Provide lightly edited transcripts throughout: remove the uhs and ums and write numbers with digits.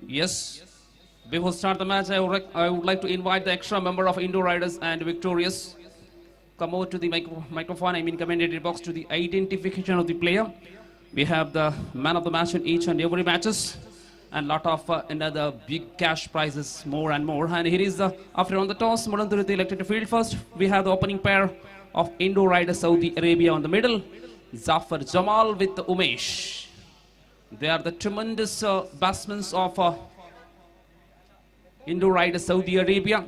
Yes. Before start the match, I would like to invite the extra member of Indo Riders and Victorious. Come over to the microphone, commentator box to the identification of the player. We have the man of the match in each and every matches. And lot of another big cash prizes, more and more. And here is after on the toss, Mulanduruthi elected to field first. We have the opening pair of Indo Riders Saudi Arabia on the middle. Zafar Jamal with Umesh. They are the tremendous batsmen of Indo Riders Saudi Arabia.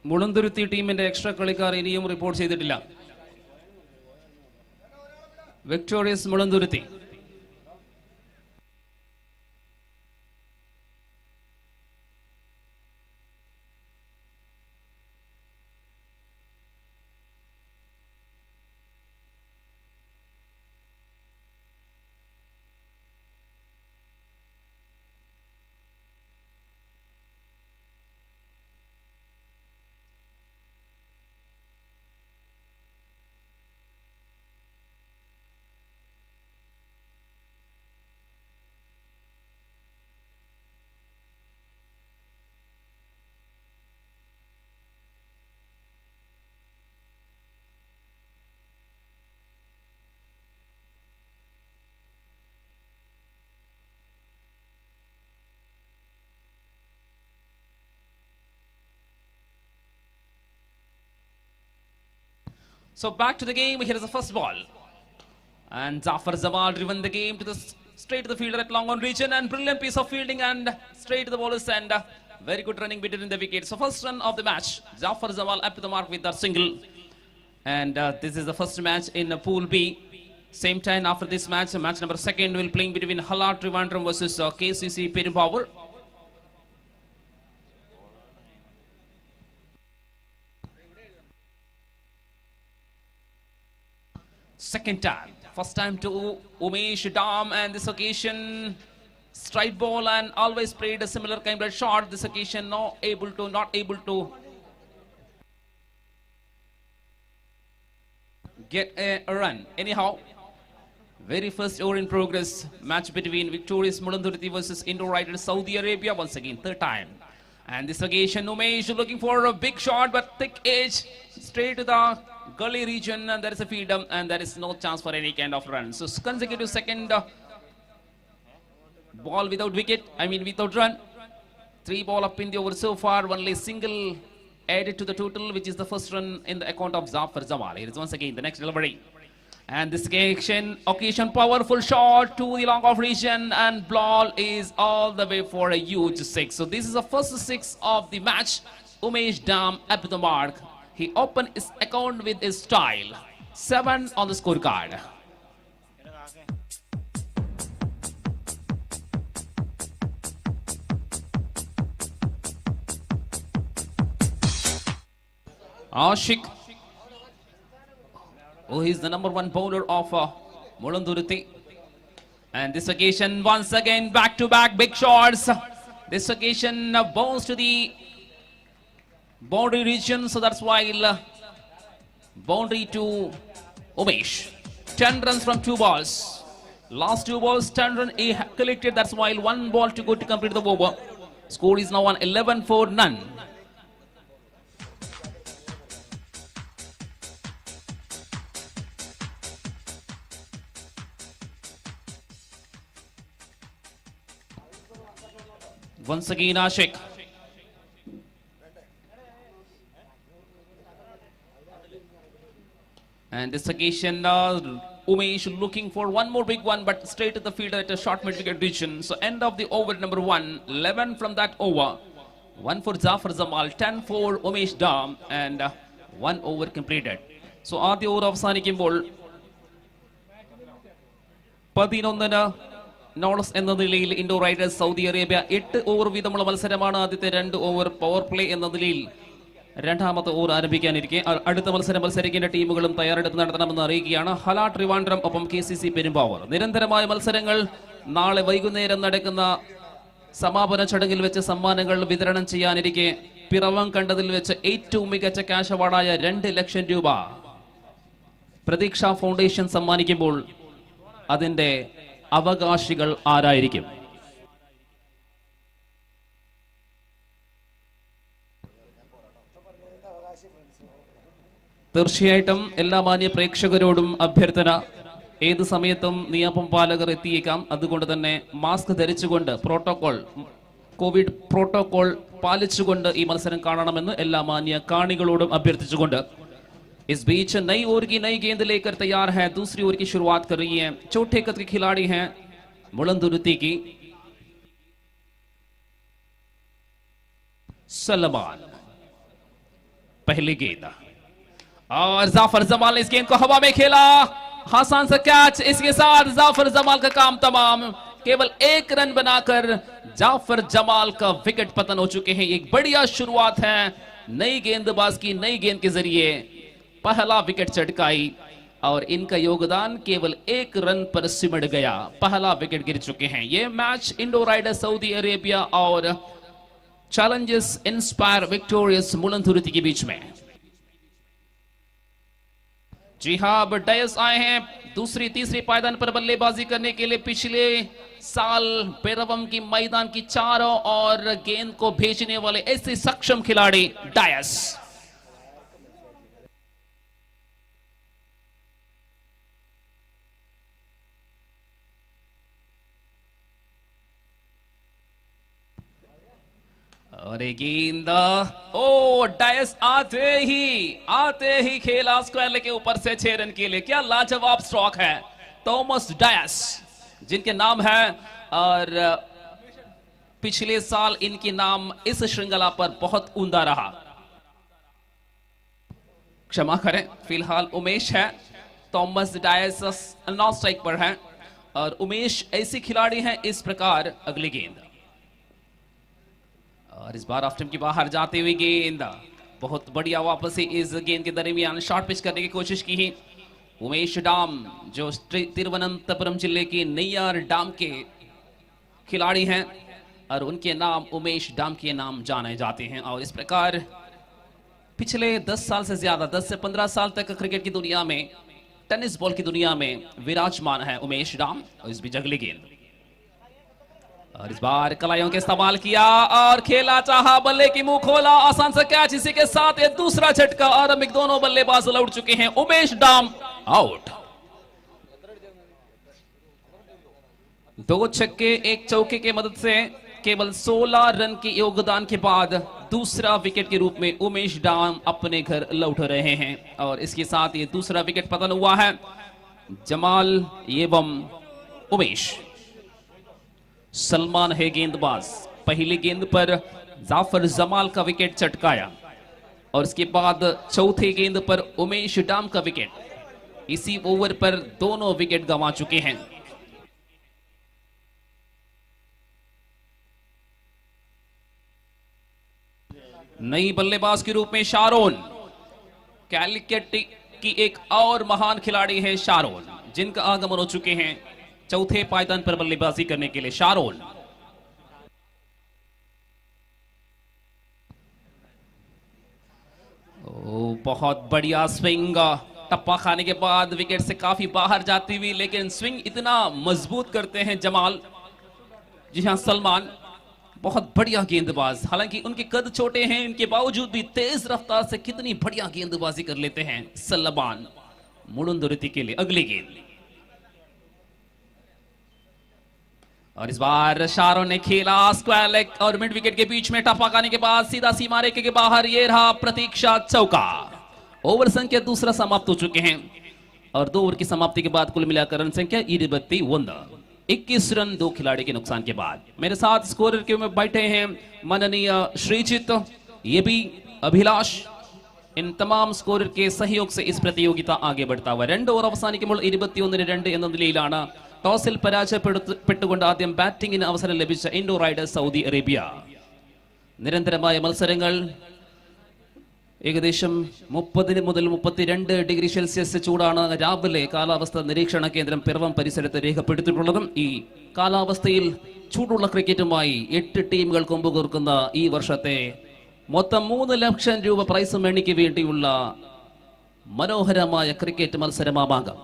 Mulanthuruthy ടീമിന്റെ extra കളിക്കാർ ഇനിയും report ചെയ്തിട്ടില്ല. Victorious Mulanthuruthy. So back to the game. Here is the first ball. And Zafar Jamal driven the game to the straight to the fielder at long on region, and brilliant piece of fielding and straight to the bowlers, and very good running between the wicket. So first run of the match, Zafar Jamal up to the mark with that single. And this is the first match in Pool B. Same time after this match, match number second will playing between Hala Trivandrum versus KCC Perumbavoor. Second time, first time to Umesh Dam, and this occasion straight ball and always played a similar kind of shot. This occasion not able to get a run. Anyhow, very first over in progress, match between Victorious Mulanduruthi versus Indo Riders Saudi Arabia once again, third time. And this occasion Umesh looking for a big shot, but thick edge straight to the gully region, and there is a field and there is no chance for any kind of run. So consecutive second ball without wicket, without run. 3 ball up in the over so far, only single added to the total, which is the first run in the account of Zafar Jamal. Here is once again the next delivery. And this occasion powerful shot to the long off region, and ball is all the way for a huge 6. So this is the first 6 of the match. Umesh Dam up to the mark. He opened his account with his style. 7 on the scorecard. Ashik. Oh, he's the number 1 bowler of Mulanduruthi. And this occasion, once again, back-to-back big shots. This occasion bounce to the boundary region, so that's why boundary to Umesh. 10 runs from 2 balls. Last 2 balls, 10 runs he collected. That's why 1 ball to go to complete the over. Score is now on 11 for none. Once again, Ashik. And this occasion, Umesh looking for 1 more big one, but straight to the fielder at a short mid-wicket region. So end of the over number 1, 11 from that over. 1 for Zafar Jamal, 10 for Umesh Dam, and 1 over completed. So ആദ്യ over അവസാനിക്കുമ്പോൾ 11 നോളസ് എന്ന നിലയിൽ Indo Riders Saudi Arabia 8 over വീതമുള്ള മത്സരമാണ്. ആദ്യത്തെ 2 over power play എന്ന നിലയിൽ രണ്ടാമത്തെ ഓവർ ആരംഭിക്കാനിരിക്കെ അടുത്ത മത്സരം മത്സരിക്കേണ്ട ടീമുകളും തയ്യാറെടുപ്പ് നടത്തണമെന്ന് അറിയിക്കുകയാണ്. ഹല ട്രിവാൻഡ്രം ഒപ്പം KCC പെരുമ്പാവൂർ. നിരന്തരമായ മത്സരങ്ങൾ. നാളെ വൈകുന്നേരം നടക്കുന്ന സമാപന ചടങ്ങിൽ വെച്ച് സമ്മാനങ്ങൾ വിതരണം ചെയ്യാനിരിക്കെ പിറവം കണ്ടതിൽ വെച്ച് ഏറ്റവും മികച്ച ക്യാഷ് അവാർഡായ 2 ലക്ഷം രൂപ പ്രതീക്ഷ ഫൗണ്ടേഷൻ സമ്മാനിക്കുമ്പോൾ അതിന്റെ അവകാശികൾ ആരായിരിക്കും? തീർച്ചയായിട്ടും എല്ലാ മാന്യ പ്രേക്ഷകരോടും അഭ്യർത്ഥന, ഏത് സമയത്തും നിയമപാലകർ എത്തിയേക്കാം. അതുകൊണ്ട് തന്നെ മാസ്ക് ധരിച്ചുകൊണ്ട് കോവിഡ് പ്രോട്ടോകോൾ പാലിച്ചുകൊണ്ട് ഈ മത്സരം കാണണമെന്ന് എല്ലാ മാന്യ കാണികളോടും അഭ്യർത്ഥിച്ചുകൊണ്ട് इस बीच नई ओवर की नई गेंद लेकर तैयार है. दूसरी ओवर की शुरुआत कर रही है. छोटे कद के खिलाड़ी हैं मुलंदुरुती की सलमान. पहली गेंद और जाफर जमाल ने इस गेंद को हवा में खेला. आसान सा कैच. इसके साथ जाफर जमाल का काम तमाम. केवल 1 रन बनाकर जाफर जमाल का विकेट पतन हो चुके हैं. एक बढ़िया शुरुआत है नई गेंदबाज की. नई गेंद के जरिए पहला विकेट चटकाई और इनका योगदान केवल 1 रन पर सिमट गया. पहला विकेट गिर चुके हैं. ये match Indo Riders Saudi Arabia और चैलेंजर्स इंस्पायर विक्टोरियस मुलंदुरुती के बीच में. जी हाँ, अब डायस आए हैं दूसरी तीसरी पायदान पर बल्लेबाजी करने के लिए. पिछले साल पेरवम की मैदान की चारों और गेंद को भेजने वाले ऐसे सक्षम खिलाड़ी डायस. और एक गेंद. ओ डायस आते ही खेला स्क्वायर के ऊपर से 6 रन के लिए. क्या लाजवाब स्ट्रोक है थॉमस डायस जिनके नाम है. और पिछले साल इनके नाम इस श्रृंखला पर बहुत ऊंधा रहा. क्षमा करें, फिलहाल उमेश है. थॉमस डायस नॉन स्ट्राइक पर है और उमेश ऐसे खिलाड़ी हैं. इस प्रकार अगली गेंद और इस बार ऑफ स्टंप की बाहर जाती हुई गेंद. बहुत बढ़िया वापस से इस गेंद के दरमियान शॉर्ट पिच करने की कोशिश की है उमेश डाम, जो तिरुवनंतपुरम जिले के नैयार डाम के खिलाड़ी हैं और उनके नाम उमेश डाम के नाम जाने जाते हैं. और इस प्रकार पिछले 10 साल से ज्यादा 10 से 15 साल तक क्रिकेट की दुनिया में, टेनिस बॉल की दुनिया में विराजमान है उमेश डाम. और इस बीच अगली गेंद और इस बार कलाइयों के इस्तेमाल किया और खेला चाहा, बल्ले की मुंह खोला. आसान सा कैच. इसी के साथ ये दूसरा झटका. आरंभिक दोनों बल्लेबाज लौट चुके हैं. उमेश डाम आउट. 2 छक्के 1 चौके के मदद से केवल 16 रन के योगदान के बाद दूसरा विकेट के रूप में उमेश डाम अपने घर लौट रहे हैं. और इसके साथ ये दूसरा विकेट पतन हुआ है. जमाल एवं उमेश. सलमान है गेंदबाज. पहली गेंद पर जाफर जमाल का विकेट चटकाया और इसके बाद चौथे गेंद पर उमेश डाम का विकेट. इसी ओवर पर दोनों विकेट गंवा चुके हैं. नई बल्लेबाज के रूप में शारोन. कैलिकट की एक और महान खिलाड़ी है शारोन, जिनका आगमन हो चुके हैं चौथे पायदान पर बल्लेबाजी करने के लिए. शारोन बहुत बढ़िया स्विंग. टप्पा खाने के बाद विकेट से काफी बाहर जाती हुई, लेकिन स्विंग इतना मजबूत करते हैं जमाल. जी हां, सलमान बहुत बढ़िया गेंदबाज. हालांकि उनके कद छोटे हैं, इनके बावजूद भी तेज रफ्तार से कितनी बढ़िया गेंदबाजी कर लेते हैं सलमान मुलंदुरुती के लिए. अगली गेंद और इस बार शारोन ने खेला स्क्वायर लेग और मिड विकेट के बीच में टप्पा खाने के बाद सीधा सीमा रेखा के बाहर. ये रहा प्रतीक्षा चौका. ओवर संख्या दूसरा समाप्त हो चुके हैं और 2 ओवर की समाप्ति के बाद कुल मिलाकर रन संख्या 21 रन 2 खिलाड़ी के नुकसान के बाद. मेरे साथ स्कोरर के में बैठे हैं माननीय श्रीजित, ये भी अभिलाष इन तमाम स्कोरर के सहयोग से इस प्रतियोगिता आगे बढ़ता हुआ 2 ഓവർ അവസാനിക്കുമ്പോൾ 21-2 എന്ന നിലയിലാണ് ടോസിൽ പരാജയപ്പെട്ടുകൊണ്ട് ആദ്യം ബാറ്റിംഗിന് അവസരം ലഭിച്ച ഇൻഡോ റൈഡേഴ്സ് സൗദി അറേബ്യ. നിരന്തരമായ മത്സരങ്ങൾ, ഏകദേശം 30 മുതൽ 32 ഡിഗ്രി സെൽഷ്യസ് ചൂടാണ് രാവിലെ കാലാവസ്ഥ നിരീക്ഷണ കേന്ദ്രം പിറവം പരിസരത്ത് രേഖപ്പെടുത്തിയിട്ടുള്ളതും. ഈ കാലാവസ്ഥയിൽ ചൂടുള്ള ക്രിക്കറ്റുമായി 8 ടീമുകൾ കൊമ്പുകോർക്കുന്ന ഈ വർഷത്തെ മൊത്തം 3 ലക്ഷം രൂപ പ്രൈസ് മണിക്ക് വേണ്ടിയുള്ള മനോഹരമായ ക്രിക്കറ്റ് മത്സരമാകാം.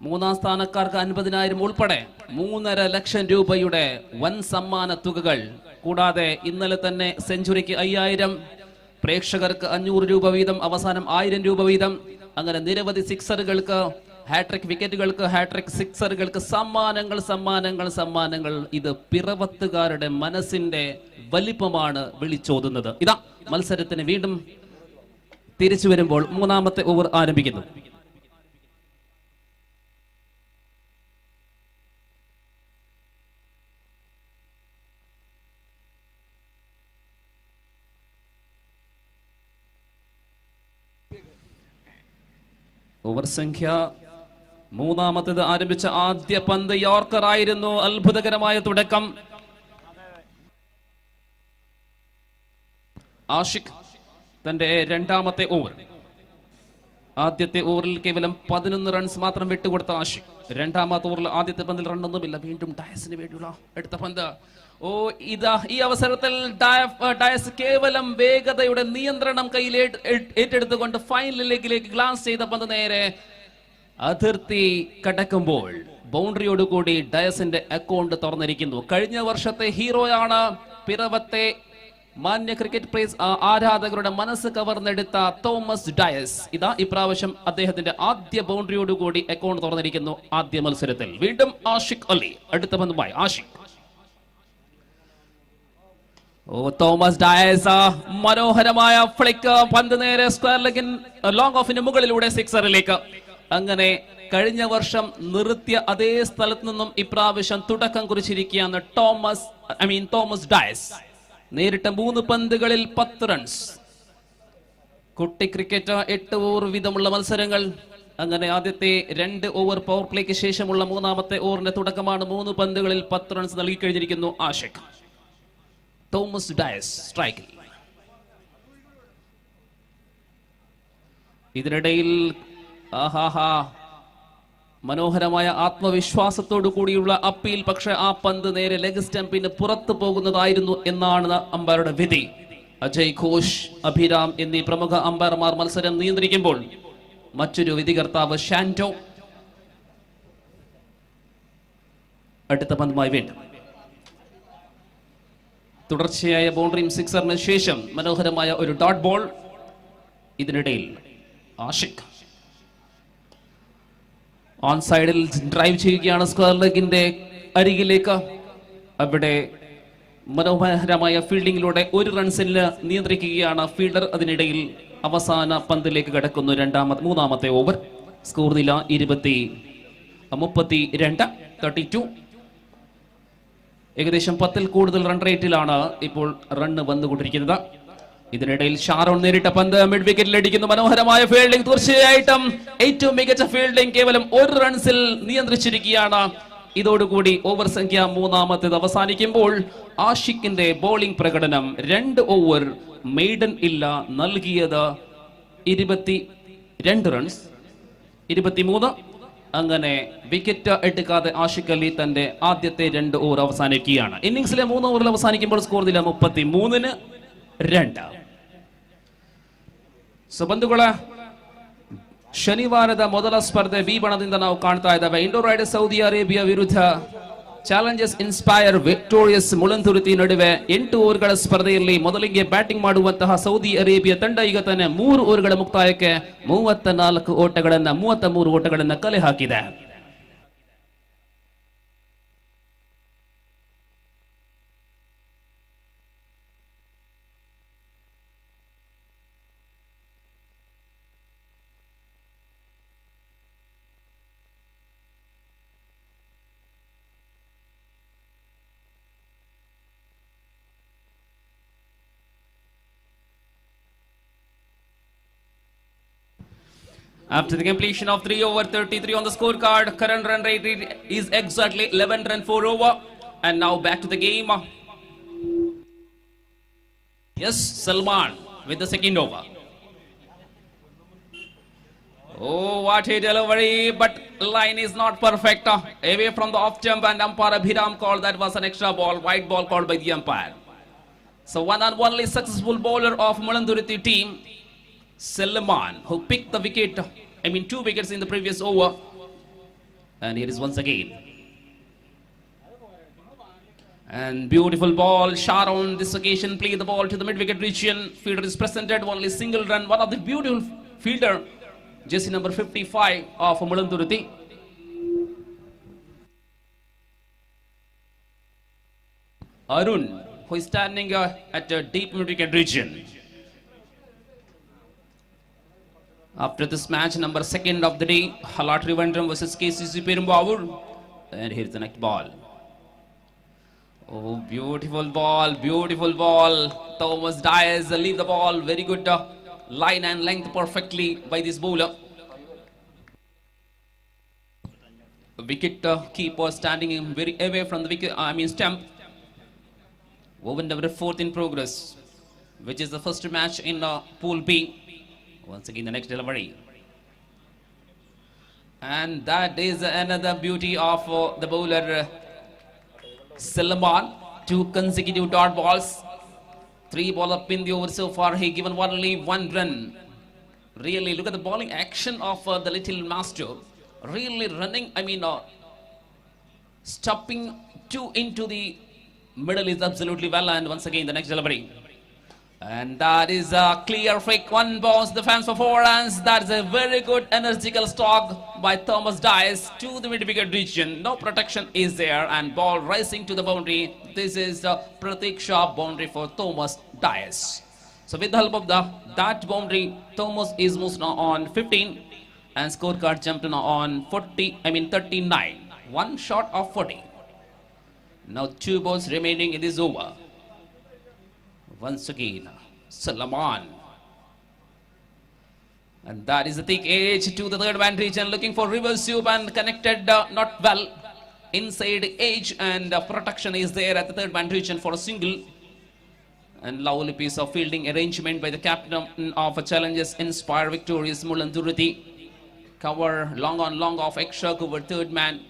3ാം സ്ഥാനക്കാർക്ക് 50,000 ഉൾപ്പെടെ 3.5 ലക്ഷം രൂപയുടെ വൻ സമ്മാന തുകകൾ. കൂടാതെ ഇന്നലെ തന്നെ സെഞ്ചുറിക്ക് 5,000, പ്രേക്ഷകർക്ക് 500 രൂപ വീതം, അവസാനം 1000 രൂപ വീതം. അങ്ങനെ നിരവധി സിക്സറുകൾക്ക്, ഹാട്രിക് വിക്കറ്റുകൾക്ക്, ഹാട്രിക് സിക്സറുകൾക്ക് സമ്മാനങ്ങൾ സമ്മാനങ്ങൾ സമ്മാനങ്ങൾ. ഇത് പിറവത്തുകാരുടെ മനസ്സിന്റെ വലിപ്പമാണ് വിളിച്ചോതുന്നത്. ഇതാ മത്സരത്തിന് വീണ്ടും തിരിച്ചു വരുമ്പോൾ 3ാമത്തെ ഓവർ ആരംഭിക്കുന്നു. ഓവർ സംഖ്യ 3ാമത്തേത് ആരംഭിച്ച ആദ്യ പന്ത് യോർക്കർ ആയിരുന്നു. അത്ഭുതകരമായ തുടക്കം. ആഷിഖ് തന്റെ 2ാമത്തെ ഓവർ. ആദ്യത്തെ ഓവറിൽ കേവലം 11 റൺസ് മാത്രം വിട്ടുകൊടുത്ത ആഷിഖ് 2ാമത്തെ ഓവറിൽ ആദ്യത്തെ പന്തിൽ റണ്ണൊന്നുമില്ല. വീണ്ടും ഡയസിന് വേണ്ടിയുള്ള എടുത്ത പന്ത്. ഇതാ ഈ അവസരത്തിൽ ഡയസ് കേവലം വേഗതയുടെ നിയന്ത്രണം കയ്യിൽ ഏറ്റെടുത്തുകൊണ്ട് ഫൈനൽ ലെഗിലേക്ക് ഗ്ലാൻസ് ചെയ്ത പന്ത് നേരെ അതിർത്തി കടക്കുമ്പോൾ ബൗണ്ടറിയോടുകൂടി ഡയസിന്റെ അക്കൗണ്ട് തുറന്നിരിക്കുന്നു. കഴിഞ്ഞ വർഷത്തെ ഹീറോയാണ് പിറവത്തെ മാന്യ ക്രിക്കറ്റ് പ്ലേസ് ആരാധകരുടെ മനസ്സ് കവർന്നെടുത്ത തോമസ് ഡയസ്. ഇതാ ഇപ്രാവശ്യം അദ്ദേഹത്തിന്റെ ആദ്യ ബൗണ്ടറിയോടുകൂടി അക്കൗണ്ട് തുറന്നിരിക്കുന്നു. ആദ്യ മത്സരത്തിൽ വീണ്ടും ആഷിഖ് അലി അടുത്ത പന്തുമായി. ആഷിഖ്, തോമസ് ഡയസ്, മനോഹരമായ ഫ്ലിക്ക്, പന്ത് നേരെ സ്ക്വയർ ലെഗിൻ ലോങ് ഓഫിന് മുകളിലൂടെ സിക്സറിലേക്ക്. അങ്ങനെ കഴിഞ്ഞ വർഷം നിർത്തിയ അതേ സ്ഥലത്ത് നിന്നും ഇപ്രാവശ്യം തുടക്കം കുറിച്ചിരിക്കുകയാണ് തോമസ് ഡയസ്. നേരിട്ട 3 പന്തുകളിൽ 10 റൺസ്. കുട്ടി ക്രിക്കറ്റ് 8 ഓവർ വീതമുള്ള മത്സരങ്ങൾ. അങ്ങനെ ആദ്യത്തെ 2 ഓവർ പവർ പ്ലേക്ക് ശേഷമുള്ള 3ാമത്തെ ഓവറിന്റെ തുടക്കമാണ്. 3 പന്തുകളിൽ 10 റൺസ് നൽകി കഴിഞ്ഞിരിക്കുന്നു ആഷിഖ്. തോമസ് ഡയസ് സ്ട്രൈക്കിൽ. ഇതിനിടയിൽ മനോഹരമായ ആത്മവിശ്വാസത്തോടു കൂടിയുള്ള അപ്പീൽ. പക്ഷെ ആ പന്ത് നേരെ ലെഗ് സ്റ്റംപിന് പുറത്തു പോകുന്നതായിരുന്നു എന്നാണ് അമ്പയറുടെ വിധി. അജയ് ഘോഷ്, അഭിരാം എന്നീ പ്രമുഖ അമ്പയർമാർ മത്സരം നിയന്ത്രിക്കുമ്പോൾ മറ്റൊരു വിധികർത്താവ് ഷാൻറ്റോ അടുത്ത പന്തുമായി വീണ്ടും. തുടർച്ചയായ ബൗണ്ടറിയും സിക്സറിന് ശേഷം മനോഹരമായ ഒരു ഡോട്ട് ബോൾ. ഇതിനിടയിൽ ആഷിഖ് ഓൺ സൈഡിൽ ഡ്രൈവ് ചെയ്യുകയാണ് സ്ക്വയർ ലെഗിന്റെ അരികിലേക്ക്. അവിടെ മനോഹരമായ ഫീൽഡിങ്ങിലൂടെ 1 റൺസിന് നിയന്ത്രിക്കുകയാണ് ഫീൽഡർ. അതിനിടയിൽ അവസാന പന്തിലേക്ക് കടക്കുന്നു 3ാമത്തെ ഓവർ. സ്കോർ നില 32. ഏകദേശം 10ൽ കൂടുതൽ റൺ റേറ്റിലാണ് ഇപ്പോൾ റണ്ണ് വന്നുകൊണ്ടിരിക്കുന്നത്. ഇതിനിടയിൽ ഷാരോൺ നേരിട്ട പന്ത് മിഡ് വിക്കറ്റിൽ അടിക്കുന്നു. മനോഹരമായ ഫീൽഡിംഗ്, തീർച്ചയായിട്ടും ഏറ്റവും മികച്ച ഫീൽഡിംഗ്. കേവലം 1 റൺസിൽ നിയന്ത്രിച്ചിരിക്കുകയാണ്. ഇതോടുകൂടി ഓവർ സംഖ്യ 3ാമത്തേത് അവസാനിക്കുമ്പോൾ ആഷിഖിന്റെ ബോളിംഗ് പ്രകടനം 2 ഓവർ മെയ്ഡൻ ഇല്ല, നൽകിയത് 22 റൺസ്, 23. അങ്ങനെ വിക്കറ്റ് എടുക്കാതെ ആഷിഖ് അലി തന്റെ ആദ്യത്തെ 2 ഓവർ അവസാനിക്കുകയാണ്. ഇന്നിംഗ്സിലെ 3 ഓവറിൽ അവസാനിക്കുമ്പോൾ സ്കോർ നില 33-2. ಬಂಧುಗಳ ಶನಿವಾರದ ಮೊದಲ ಸ್ಪರ್ಧೆ ಬಿ ಬಣದಿಂದ ನಾವು ಕಾಣ್ತಾ ಇದ್ದಾವೆ. ಇಂಡೋ ರೈಡರ್ಸ್ ಸೌದಿ ಅರೇಬಿಯಾ ವಿರುದ್ಧ ಚಾಲೆಂಜರ್ಸ್ ಇನ್ಸ್ಪೈರ್ ವಿಕ್ಟೋರಿಯಸ್ ಮುಳಂತುರುತಿ ನಡುವೆ 8 ಓವರ್ಗಳ ಸ್ಪರ್ಧೆಯಲ್ಲಿ ಮೊದಲಿಗೆ ಬ್ಯಾಟಿಂಗ್ ಮಾಡುವಂತಹ ಸೌದಿ ಅರೇಬಿಯಾ ತಂಡ ಈಗ ತಾನೇ 3 ಓವರ್ಗಳ ಮುಕ್ತಾಯಕ್ಕೆ 33 ಓಟಗಳನ್ನ ಕಲೆ ಹಾಕಿದೆ. After the completion of 3 over 33 on the scorecard, current run rate is exactly 11 run 4 over. And now back to the game. Yes, Salman with the second over. Oh, what a delivery, but line is not perfect. Away from the off jump, and umpire Abhiram called that was an extra ball, white ball called by the umpire. So one and only successful bowler of Mulanthuruthy team, Salman, who picked the wicket, 2 wickets in the previous over. And here is once again. And beautiful ball, Sharon this occasion played the ball to the mid-wicket region. Fielder is presented, only single run, one of the beautiful fielder, jersey number 55 of Mulanthuruthy. Arun, who is standing at a deep mid-wicket region. After this match, number 2nd of the day, Halat Trivandrum versus KCC Perumbavoor. And here's the next ball. Oh, beautiful ball, beautiful ball. Thomas Dias leave the ball, very good line and length perfectly by this bowler. Wicket keeper standing very away from the wicket, stump. Over number 4th in progress, which is the first match in Pool B. Once again, the next delivery. And that is another beauty of the bowler Salman. 2 consecutive dot balls. 3 ball up in the over so far. He given only 1 run. Really, look at the bowling action of the little master. Really running, stopping 2 into the middle is absolutely well. And once again, the next delivery. And that is a clear fake. 1 bounce, the fans for 4 runs. That's a very good energical stalk by Thomas Dias to the mid-wicket region. No protection is there, and ball rising to the boundary. This is the Pratik Shah boundary for Thomas Dias. So with the help of that boundary, Thomas is moved now on 15, and scorecard jumped now on 39. 1 short of 40. Now 2 balls remaining in this over. Once again, Salman. And that is the thick edge to the third man region, looking for reverse sweep and connected not well. Inside edge, and protection is there at the third man region for a single. And lovely piece of fielding arrangement by the captain of Challenges Inspire Victorious Mulanthuruthy. Cover long on long off extra cover third man.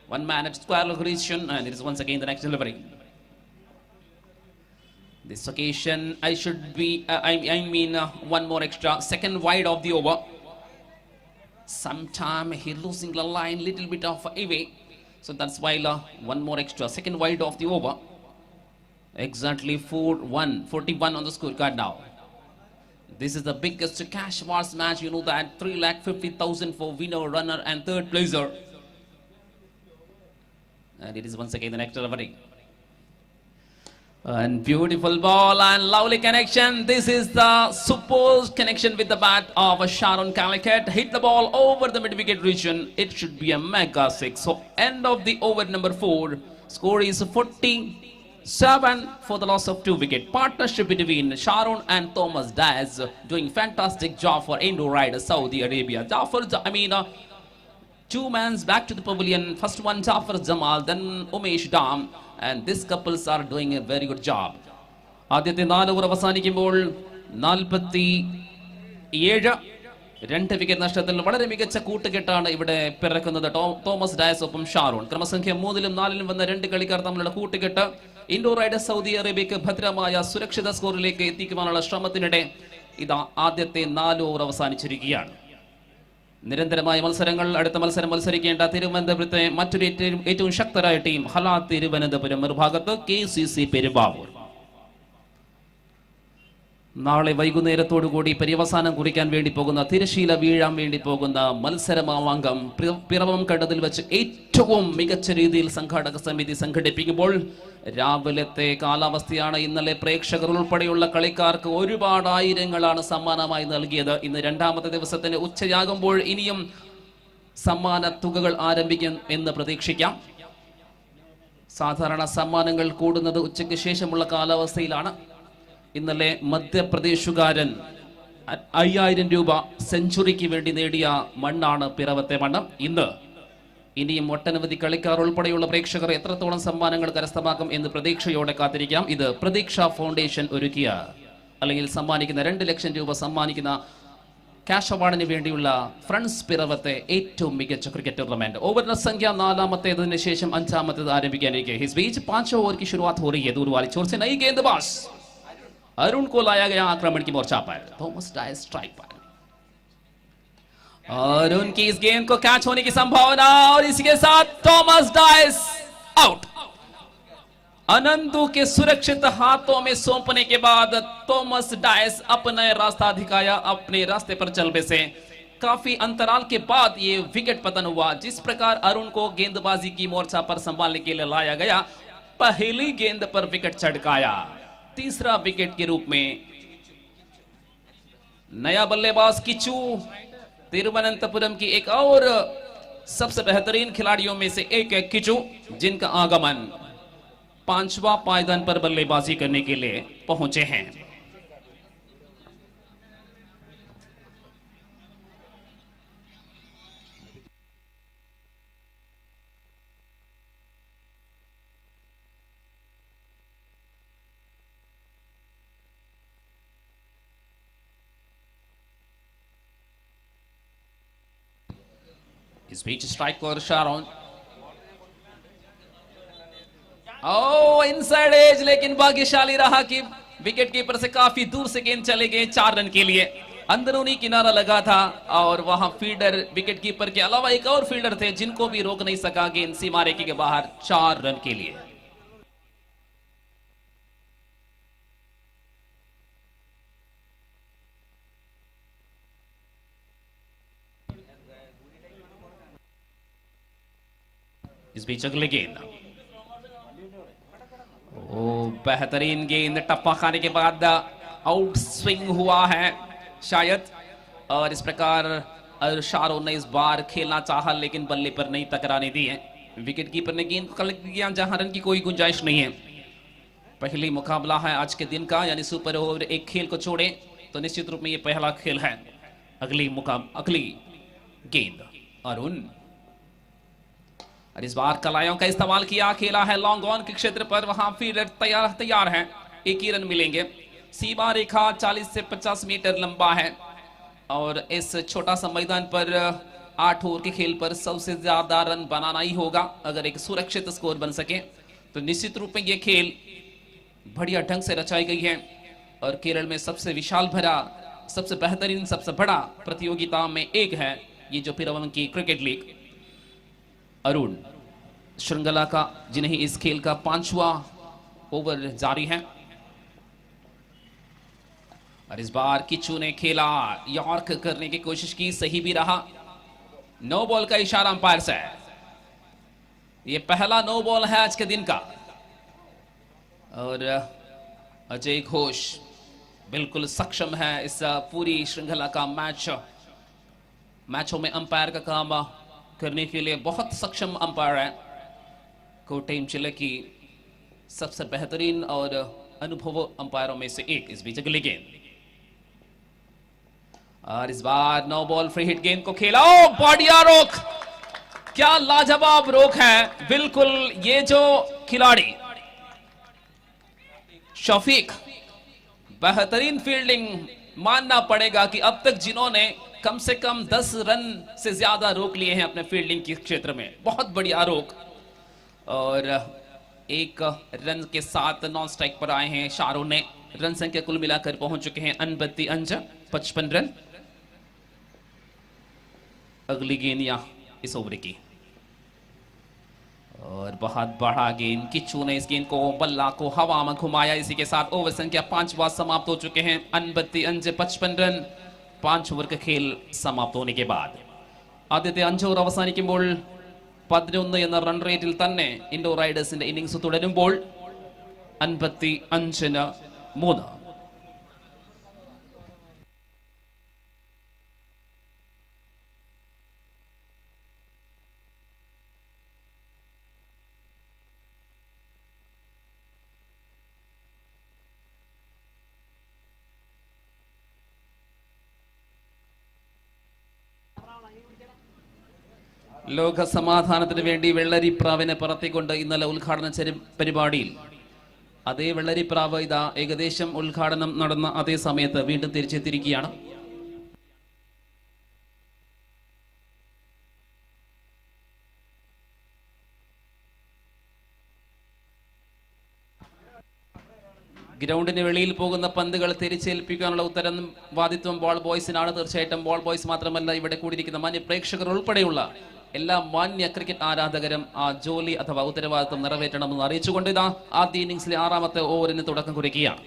1 man at square leg region, and it is once again the next delivery. This occasion, I should be, 1 more extra, second wide of the over. Sometime he losing the line, little bit of away. So that's why 1 more extra, second wide of the over. Exactly 41 on the scorecard now. This is the biggest cash wars match, you know that, 3,50,000 for winner, runner and third placer. And it is once again the next delivery. And beautiful ball and lovely connection. This is the supposed connection with the bat of Sharon Calicut. Hit the ball over the mid-wicket region. It should be a mega 6. So end of the over number 4. Score is 47 for the loss of 2 wickets. Partnership between Sharon and Thomas Dias, doing fantastic job for Indo Riders Saudi Arabia. 2 mans back to the pavilion. First one Jafar Jamal, then Umesh Dam. And these couples are doing a very good job. ആദ്യത്തെ 4 over അവസാനിക്കുമ്പോൾ 47 2 wicket നഷ്ടത്തിൽ വളരെ മികച്ച കൂട്ടുകെട്ടാണ് ഇവിടെ പിറക്കുന്നത്. Thomas Diaz ഒപ്പം ഷാറൂൺ. ക്രമസംഖ്യ 3-ലും 4-ലും വന്ന 2 കളിക്കാർ തമ്മിലുള്ള കൂട്ടുകെട്ട് ഇൻഡോ റൈഡേഴ്സ് സൗദി അറേബ്യക്ക് ഭദ്രമായ സുരക്ഷിത സ്കോറിലേക്ക് എത്തിക്കുവാനുള്ള ശ്രമത്തിനിടെ ഇതാ ആദ്യത്തെ 4 ഓവർ അവസാനിച്ചിരിക്കുകയാണ്. നിരന്തരമായ മത്സരങ്ങൾ. അടുത്ത മത്സരം മത്സരിക്കേണ്ട തിരുവനന്തപുരത്തെ മറ്റൊരു ഏറ്റവും ശക്തരായ ടീം ഹലാത്ത് തിരുവനന്തപുരം, മറുഭാഗത്ത് KCC പെരുമ്പാവൂർ. നാളെ വൈകുന്നേരത്തോടുകൂടി പര്യവസാനം കുറിക്കാൻ വേണ്ടി പോകുന്ന, തിരശീല വീഴാൻ വേണ്ടി പോകുന്ന മത്സരമാവാങ്കം പിറവം കണ്ടതിൽ വെച്ച് ഏറ്റവും മികച്ച രീതിയിൽ സംഘാടക സമിതി സംഘടിപ്പിക്കുമ്പോൾ രാവിലത്തെ കാലാവസ്ഥയാണ്. ഇന്നലെ പ്രേക്ഷകർ ഉൾപ്പെടെയുള്ള കളിക്കാർക്ക് ഒരുപാട് ആയിരങ്ങളാണ് സമ്മാനമായി നൽകിയത്. ഇന്ന് 2ാമത്തെ ദിവസത്തിന് ഉച്ചയാകുമ്പോൾ ഇനിയും സമ്മാന തുകകൾ ആരംഭിക്കും എന്ന് പ്രതീക്ഷിക്കാം. സാധാരണ സമ്മാനങ്ങൾ കൂടുന്നത് ഉച്ചയ്ക്ക് ശേഷമുള്ള കാലാവസ്ഥയിലാണ്. ഇന്നലെ മധ്യപ്രദേശുകാരൻ 5000 രൂപ സെഞ്ചുറിക്ക് വേണ്ടി നേടിയ മണ്ണാണ് പിറവത്തെ മണ്ണ്. ഇനിയും ഒട്ടനവധി കളിക്കാർ ഉൾപ്പെടെയുള്ള പ്രേക്ഷകർ എത്രത്തോളം സമ്മാനങ്ങൾ കരസ്ഥമാക്കും എന്ന് പ്രതീക്ഷയോടെ കാത്തിരിക്കാം. ഇത് പ്രതീക്ഷ ഫൗണ്ടേഷൻ ഒരുക്കിയ അല്ലെങ്കിൽ സമ്മാനിക്കുന്ന 2 ലക്ഷം രൂപ സമ്മാനിക്കുന്ന ക്യാഷ് അവാർഡിന് വേണ്ടിയുള്ള ഫ്രണ്ട്സ് പിറവത്തെ ഏറ്റവും മികച്ച ക്രിക്കറ്റ് ടൂർണമെന്റ്. ओवर संख्या 4ാമത്തേതിന് ശേഷം 5ാമത്തേത് ആരംഭിക്കാനിരിക്കെ इस बीच 5 ओवर की शुरुआत हो रही है. दूर वाली छोर से नई गेंदबाज अरुण को लाया गया आक्रमण की मोर्चा पर. थॉमस डायस स्ट्राइक पर. अरुण की इस गेंद को कैच होने की संभावना और इसी के साथ थॉमस डायस आउट. अनंतु के सुरक्षित हाथों में सौंपने के बाद थॉमस डायस अपना रास्ता दिखाया. अपने रास्ते पर चलने से काफी अंतराल के बाद ये विकेट पतन हुआ. जिस प्रकार अरुण को गेंदबाजी की मोर्चा पर संभालने के लिए लाया गया, पहली गेंद पर विकेट छटकाया. तीसरा विकेट के रूप में नया बल्लेबाज किचू, तिरुवनंतपुरम की एक और सबसे बेहतरीन खिलाड़ियों में से एक है किचू, जिनका आगमन 5वां पायदान पर बल्लेबाजी करने के लिए पहुंचे हैं. इस बीच स्ट्राइक पर शारोन. इनसाइड एज, लेकिन भाग्यशाली रहा कि विकेट कीपर से काफी दूर से गेंद चले गए 4 रन के लिए. अंदरूनी किनारा लगा था और वहां फील्डर विकेट कीपर के अलावा एक और फील्डर थे जिनको भी रोक नहीं सका. गेंद सीमा रेखा के बाहर 4 रन के लिए. इस बीच अगले गेंद, बेहतरीन गेंद टप्पा खाने के बाद आउट स्विंग हुआ है शायद. और इस प्रकार शारोन ने इस बार खेलना चाहा लेकिन बल्ले पर नहीं टकराने दी है. विकेट कीपर ने गेंद को कलेक्ट किया जहां रन की कोई गुंजाइश नहीं है. पहली मुकाबला है आज के दिन का, यानी सुपर ओवर एक खेल को छोड़े तो निश्चित रूप में ये पहला खेल है. अगली गेंद अरुण, और इस बार कलायों का इस्तेमाल किया, खेला है लॉन्ग ऑन के क्षेत्र पर. वहां फील्डर तैयार है. 1 ही रन मिलेंगे. सीमा रेखा 40 से 50 मीटर लंबा है और इस छोटा सा मैदान पर 8 ओवर के खेल पर सबसे ज्यादा रन बनाना ही होगा अगर एक सुरक्षित स्कोर बन सके. तो निश्चित रूप में यह खेल बढ़िया ढंग से रचाई गई है और केरल में सबसे विशाल भरा, सबसे बेहतरीन, सबसे बड़ा प्रतियोगिता में एक है ये जो पिरवम की क्रिकेट लीग. अरुण श्रृंखला का जिन्हें इस खेल का 5वां ओवर जारी है. और इस बार किचू ने खेला, यॉर्क करने की कोशिश की, सही भी रहा. नो बॉल का इशारा अंपायर से. ये पहला नो बॉल है आज के दिन का. और अजय घोष बिल्कुल सक्षम है इस पूरी श्रृंखला का मैचों में अंपायर का काम करने के लिए बहुत सक्षम अंपायर है. कोटेम जिले की सबसे बेहतरीन और अनुभव अंपायरों में से एक. इस बीच अगली गेंद, और इस बार नो बॉल फ्री हिट गेंद को खेला. बढ़िया रोक, क्या लाजवाब रोक है. बिल्कुल ये जो खिलाड़ी शफीक, बेहतरीन फील्डिंग मानना पड़ेगा कि अब तक जिन्होंने कम से कम 10 रन से ज्यादा रोक लिए हैं अपने फील्डिंग के क्षेत्र में. बहुत बढ़िया रोक. और 1 रन के साथ नॉन स्ट्राइक पर आए हैं शारोन ने. रन संख्या कुल मिलाकर पहुंच चुके हैं 29 अंक, 55 रन. अगली गेंद या इस ओवर की, और बहुत बड़ा गेंद. किच्चू ने इस गेंद को, बल्ला को हवा में घुमाया. इसी के साथ ओवर संख्या 5वां समाप्त हो चुके हैं. 29 अंक, 55 रन. 5 ओवर का खेल समाप्त होने के बाद ആദ്യത്തെ 5 ഓവർ അവസാനിക്കുമ്പോൾ 11 എന്ന റൺ റേറ്റിൽ തന്നെ ഇൻഡോർ റൈഡേഴ്സിന്റെ ഇന്നിംഗ്സ് തുടരുമ്പോൾ 55-3. ലോക സമാധാനത്തിന് വേണ്ടി വെള്ളരിപ്രാവിനെ പറത്തിക്കൊണ്ട് ഇന്നലെ ഉദ്ഘാടന പരിപാടിയിൽ അതേ വെള്ളരിപ്രാവ് ഇതാ ഏകദേശം ഉദ്ഘാടനം നടന്ന അതേ സമയത്ത് വീണ്ടും തിരിച്ചെത്തിയിരിക്കുകയാണ്. ഗ്രൗണ്ടിന് വെളിയിൽ പോകുന്ന പന്തുകൾ തിരിച്ചേൽപ്പിക്കാനുള്ള ഉത്തരവാദിത്വം ബോൾ ബോയ്സിനാണ്. തീർച്ചയായിട്ടും ബോൾ ബോയ്സ് മാത്രമല്ല, ഇവിടെ കൂടിയിരിക്കുന്ന മാന്യ പ്രേക്ഷകർ ഉൾപ്പെടെയുള്ള എല്ലാ മാന്യ ക്രിക്കറ്റ് ആരാധകരും ആ ജോലി അഥവാ ഉത്തരവാദിത്വം നിറവേറ്റണമെന്ന് അറിയിച്ചുകൊണ്ട് ഇതാ ആദ്യ ഇന്നിംഗ്സിലെ 6ാമത്തെ ഓവറിന് തുടക്കം കുറിക്കുകയാണ്.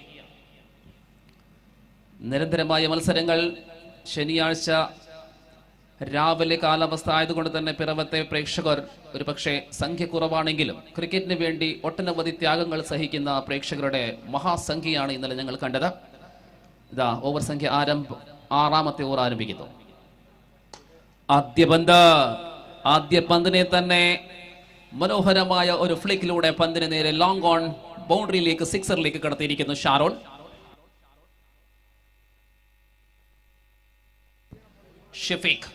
നിരന്തരമായ മത്സരങ്ങൾ. ശനിയാഴ്ച രാവിലെ കാലാവസ്ഥ ആയതുകൊണ്ട് തന്നെ പിറവത്തെ പ്രേക്ഷകർ ഒരു പക്ഷേ സംഖ്യ കുറവാണെങ്കിലും ക്രിക്കറ്റിന് വേണ്ടി ഒട്ടനവധി ത്യാഗങ്ങൾ സഹിക്കുന്ന പ്രേക്ഷകരുടെ മഹാസംഖ്യയാണ് ഇന്നലെ ഞങ്ങൾ കണ്ടത്. ഇതാ ഓവർ സംഖ്യ 6ാമത്തെ ഓവർ ആരംഭിക്കുന്നു. ആദ്യ പന്തിനെ തന്നെ മനോഹരമായ ഒരു ഫ്ലിക്കിലൂടെ പന്തിന് നേരെ ലോങ് ഓൺ ബൗണ്ടറിയിലേക്ക് സിക്സറിലേക്ക് കടത്തിയിരിക്കുന്നു ഷാരോൺ. ഷഫീഖ്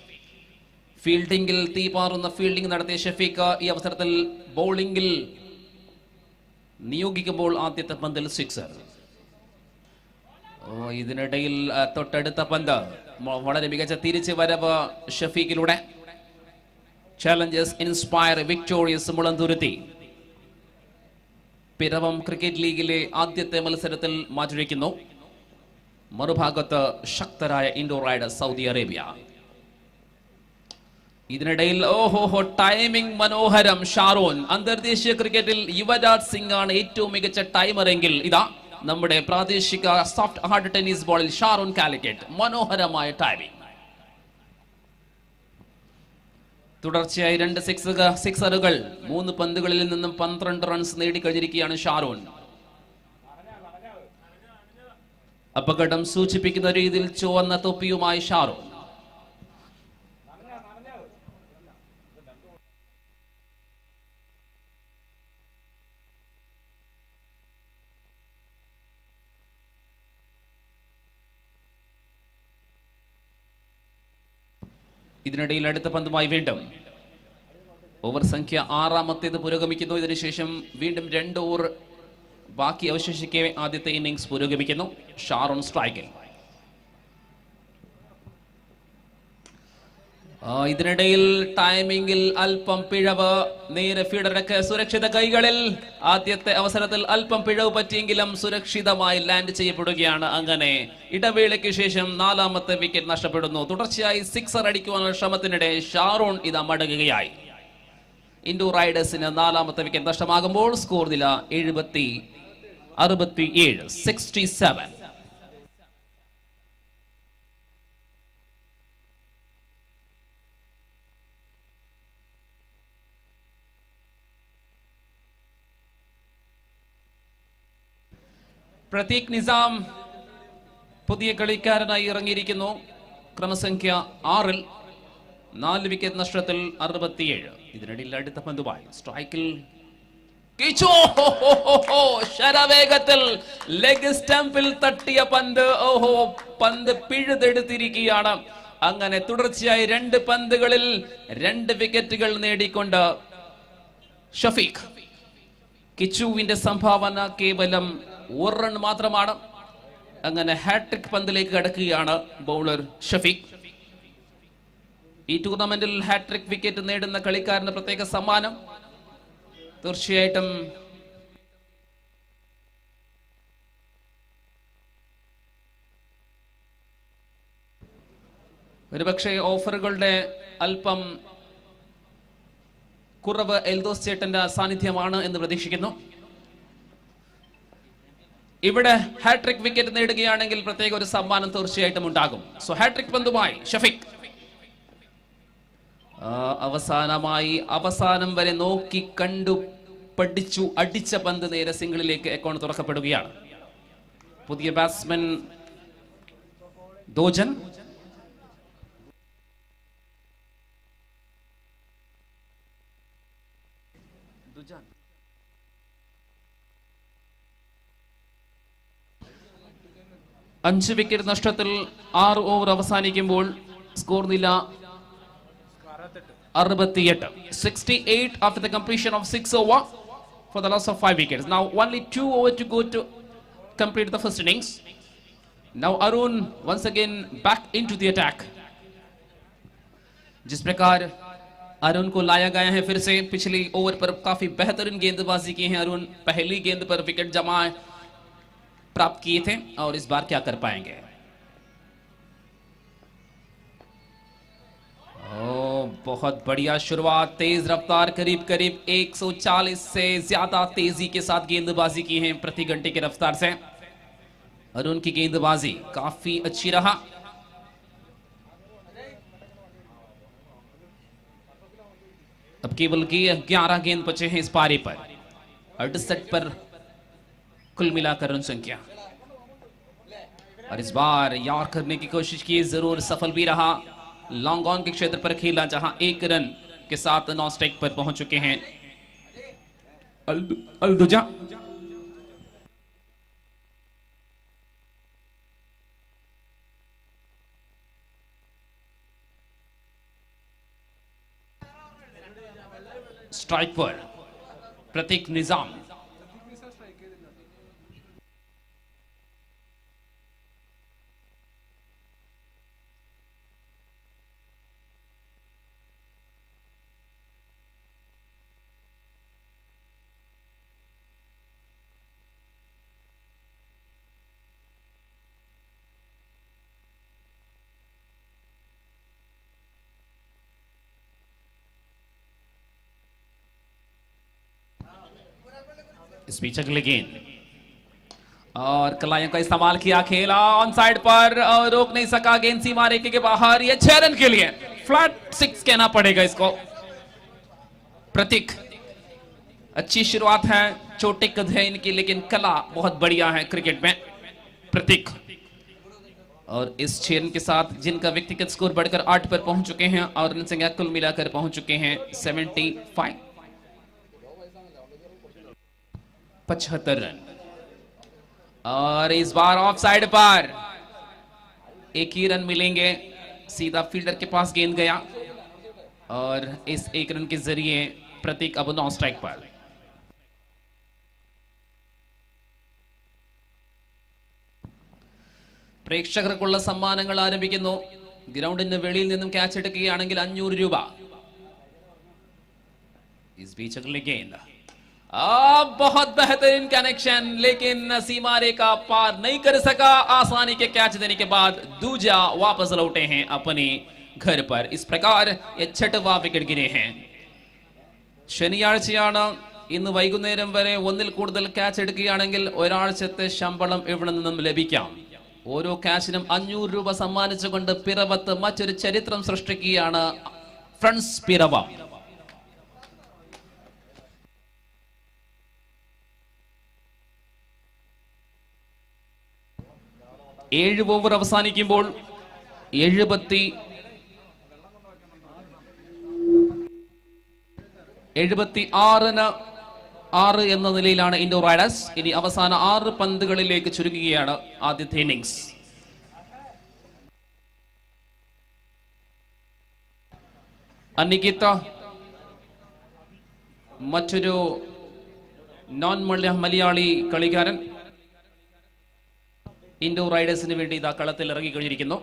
ഫീൽഡിംഗിൽ തീപാറുന്ന ഫീൽഡിംഗ് നടത്തിയ ഷഫീഖ് ഈ അവസരത്തിൽ ബൗളിംഗിൽ നിയോഗിക്കുമ്പോൾ ആദ്യത്തെ പന്തിൽ സിക്സർ. ഇതിനിടയിൽ തൊട്ടടുത്ത പന്ത് വളരെ മികച്ച തിരിച്ചു വരവ് ഷഫീഖിലൂടെ. Challengers inspire victorious Mulanthuruthy Piravom cricket ലീഗിലെ ആദ്യത്തെ മത്സരത്തിൽ മാറ്റുരയ്ക്കുന്നു. മറുഭാഗത്ത് ശക്തരായ ഇൻഡോർ റൈഡേഴ്സ് സൗദി അറേബ്യ. ഇതിനിടയിൽ ടൈമിംഗ് മനോഹരം. ഷാരോൺ അന്തർദേശീയ ക്രിക്കറ്റിൽ യുവരാജ് സിംഗ് ആണ് ഏറ്റവും മികച്ച ടൈമർ എങ്കിൽ ഇതാ നമ്മുടെ പ്രാദേശിക സോഫ്റ്റ് ഹാർഡ് ടെന്നീസ് ബോളിൽ ഷാരോൺ കാലിക്കറ്റ്. മനോഹരമായ ടൈമിംഗ്. തുടർച്ചയായി 2 സിക്സറുകൾ 3 പന്തുകളിൽ നിന്നും 12 റൺസ് നേടിക്കഴിഞ്ഞിരിക്കുകയാണ് ഷാരോൺ. അപകടം സൂചിപ്പിക്കുന്ന രീതിയിൽ ചുവന്ന തൊപ്പിയുമായി ഷാരോൺ. ഇതിനിടയിൽ അടുത്ത പന്തുമായി വീണ്ടും ഓവർ സംഖ്യ 6ാമത്തേത് പുരോഗമിക്കുന്നു. ഇതിനുശേഷം വീണ്ടും 2 ഓവർ ബാക്കി അവശേഷിക്കെ ആദ്യത്തെ ഇന്നിംഗ്സ് പുരോഗമിക്കുന്നു. ഷാരോൺ സ്ട്രൈക്കിൽ. ഇതിനിടയിൽ ടൈമിംഗിൽ അല്പം പിഴവ്. നേരെ ഫീൽഡർക്ക് സുരക്ഷിത കൈകളിൽ. ആദ്യത്തെ അവസരത്തിൽ അല്പം പിഴവ് പറ്റിയെങ്കിലും സുരക്ഷിതമായി ലാൻഡ് ചെയ്യപ്പെടുകയാണ്. അങ്ങനെ ഇടവേളയ്ക്ക് ശേഷം 4ാമത്തെ വിക്കറ്റ് നഷ്ടപ്പെടുന്നു. തുടർച്ചയായി സിക്സർ അടിക്കുവാനുള്ള ശ്രമത്തിനിടെ ഷാരോൺ ഇതാ മടങ്ങുകയായി. ഇൻഡോർ റൈഡേഴ്സിന് 4ാമത്തെ വിക്കറ്റ് നഷ്ടമാകുമ്പോൾ സ്കോർ നില 67. പ്രതീക് നിസാം പുതിയ കളിക്കാരനായി ഇറങ്ങിയിരിക്കുന്നു. ക്രമസംഖ്യ 6ൽ 4 വിക്കറ്റ് നഷ്ടത്തിൽ 67. ഇതിനിടയിൽ അടുത്ത പന്തുമായി സ്ട്രൈക്കിൽ ശരവേഗത്തിൽ ലെഗ് സ്റ്റംപിൽ തട്ടിയ പന്ത്. പന്ത് പിഴുതെടുത്തിരിക്കുകയാണ്. അങ്ങനെ തുടർച്ചയായി 2 പന്തുകളിൽ 2 വിക്കറ്റുകൾ നേടിക്കൊണ്ട് ഷഫീഖ്. കിച്ചുവിന്റെ സംഭാവന കേവലം 1 റൺ മാത്രമാണ്. അങ്ങനെ ഹാട്രിക് പന്തിലേക്ക് കടക്കുകയാണ് ബൗളർ ഷഫീഖ്. ഈ ടൂർണമെന്റിൽ ഹാട്രിക് വിക്കറ്റ് നേടുന്ന കളിക്കാരന് പ്രത്യേക സമ്മാനം. തീർച്ചയായിട്ടും ഒരുപക്ഷെ ഓഫറുകളുടെ അല്പം കുറവ് എൽദോസ് ചേട്ടന്റെ സാന്നിധ്യമാണ് എന്ന് പ്രതീക്ഷിക്കുന്നു. ഇവിടെ ഹാട്രിക് വിക്കറ്റ് നേടുകയാണെങ്കിൽ പ്രത്യേക ഒരു സമ്മാനം തീർച്ചയായിട്ടും ഉണ്ടാകും. സോ ഹാട്രിക് പന്തുമായി ഷഫീഖ്. അവസാനം വരെ നോക്കി കണ്ടു പഠിച്ചു അടിച്ച പന്ത് നേരെ സിംഗിളിലേക്ക് അക്കൗണ്ട് തുറക്കപ്പെടുകയാണ്. പുതിയ ബാറ്റ്സ്മാൻ ദോജൻ. അഞ്ച് വിക്കറ്റ് നഷ്ടത്തിൽ 6 ഓവർ അവസാനിക്കുമ്പോൾ സ്കോർ നില 68 after the completion of 6 over for the loss of 5 wickets. Now only 2 over to go to complete the first innings. Now Arun once again back into the attack. जिस प्रकार अरुण को लाया गया है फिर से, पिछली ओवर पर काफी बेहतरीन गेंदबाजी की है अरुण, पहली गेंद पर विकेट जमा प्राप्त किए थे और इस बार क्या कर पाएंगे। बहुत बढ़िया शुरुआत, तेज रफ्तार, करीब करीब 140 से ज्यादा तेजी के साथ गेंदबाजी की है प्रति घंटे की रफ्तार से। अरुण की गेंदबाजी काफी अच्छी रहा। अब केवल 11 गेंद बचे हैं इस पारी पर, 68 पर कुल मिलाकर रन संख्या। और इस बार यार करने की कोशिश की, जरूर सफल भी रहा। लॉन्ग ऑन के क्षेत्र पर खेला जहां 1 रन के साथ नॉन स्ट्राइक पर पहुंच चुके हैं अलदुजा। स्ट्राइक पर प्रतीक निजाम। इस बीच अगले गेंद और कलाइयों का इस्तेमाल किया, खेला ऑन साइड पर और रोक नहीं सका, गेंद सीमा रेखे के बाहर। ये 6 रन के लिए फ्लैट 6 कहना पड़ेगा इसको। प्रतीक अच्छी शुरुआत है, छोटे कद है इनकी लेकिन कला बहुत बढ़िया है क्रिकेट में। प्रतीक और इस 6 रन के साथ जिनका व्यक्तिगत स्कोर बढ़कर 8 पर पहुंच चुके हैं और रन संख्या कुल मिलाकर पहुंच चुके हैं 75, 75 रन। और इस बार ऑफ साइड पर 1 ही रन मिलेंगे, सीधा फील्डर के पास गेंद गया और इस 1 रन के जरिए प्रतीक अब नॉन स्ट्राइक पर। പ്രേക്ഷകർക്കുള്ള സമ്മാനങ്ങൾ ആരംഭിക്കുന്നു। ഗ്രൗണ്ടിന് വെളിയിൽ നിന്നും ക്യാച്ച് എടുക്കുകയാണെങ്കിൽ 500 രൂപ। इस बीच अगले गेंद, बहुत बेहतरीन कनेक्शन लेकिन सीमा रेखा पार नहीं कर सका। आसानी के कैच देने के बाद दूजा वापस लौटे हैं अपने घर पर। इस प्रकार ये 6वां विकेट गिरे हैं। ശനിയാഴ്ചയാണ്, ഇന്ന് വൈകുന്നേരം വരെ ഒന്നിൽ കൂടുതൽ ക്യാച്ച് എടുക്കുകയാണെങ്കിൽ ഒരാഴ്ചത്തെ ശമ്പളം ഇവിടെ നിന്നും ലഭിക്കാം। ഓരോ ക്യാച്ചിനും 500 രൂപ സമ്മാനിച്ചുകൊണ്ട് പിറവത്ത് മറ്റൊരു ചരിത്രം സൃഷ്ടിക്കുകയാണ് ഫ്രണ്ട്സ് പിറവം। 7 ഓവർ അവസാനിക്കുമ്പോൾ 76 എന്ന നിലയിലാണ് ഇൻഡോർ റൈഡേഴ്സ്। ഇനി അവസാന 6 പന്തുകളിലേക്ക് ചുരുങ്ങുകയാണ് ആദ്യത്തെ ഇന്നിംഗ്സ്। അനികിത്ത മറ്റൊരു നോൺ മലയാളി കളിക്കാരൻ ഇൻഡോർ റൈഡേഴ്സിന് വേണ്ടി ഇതാ കളത്തിൽ ഇറങ്ങി കഴിഞ്ഞിരിക്കുന്നു।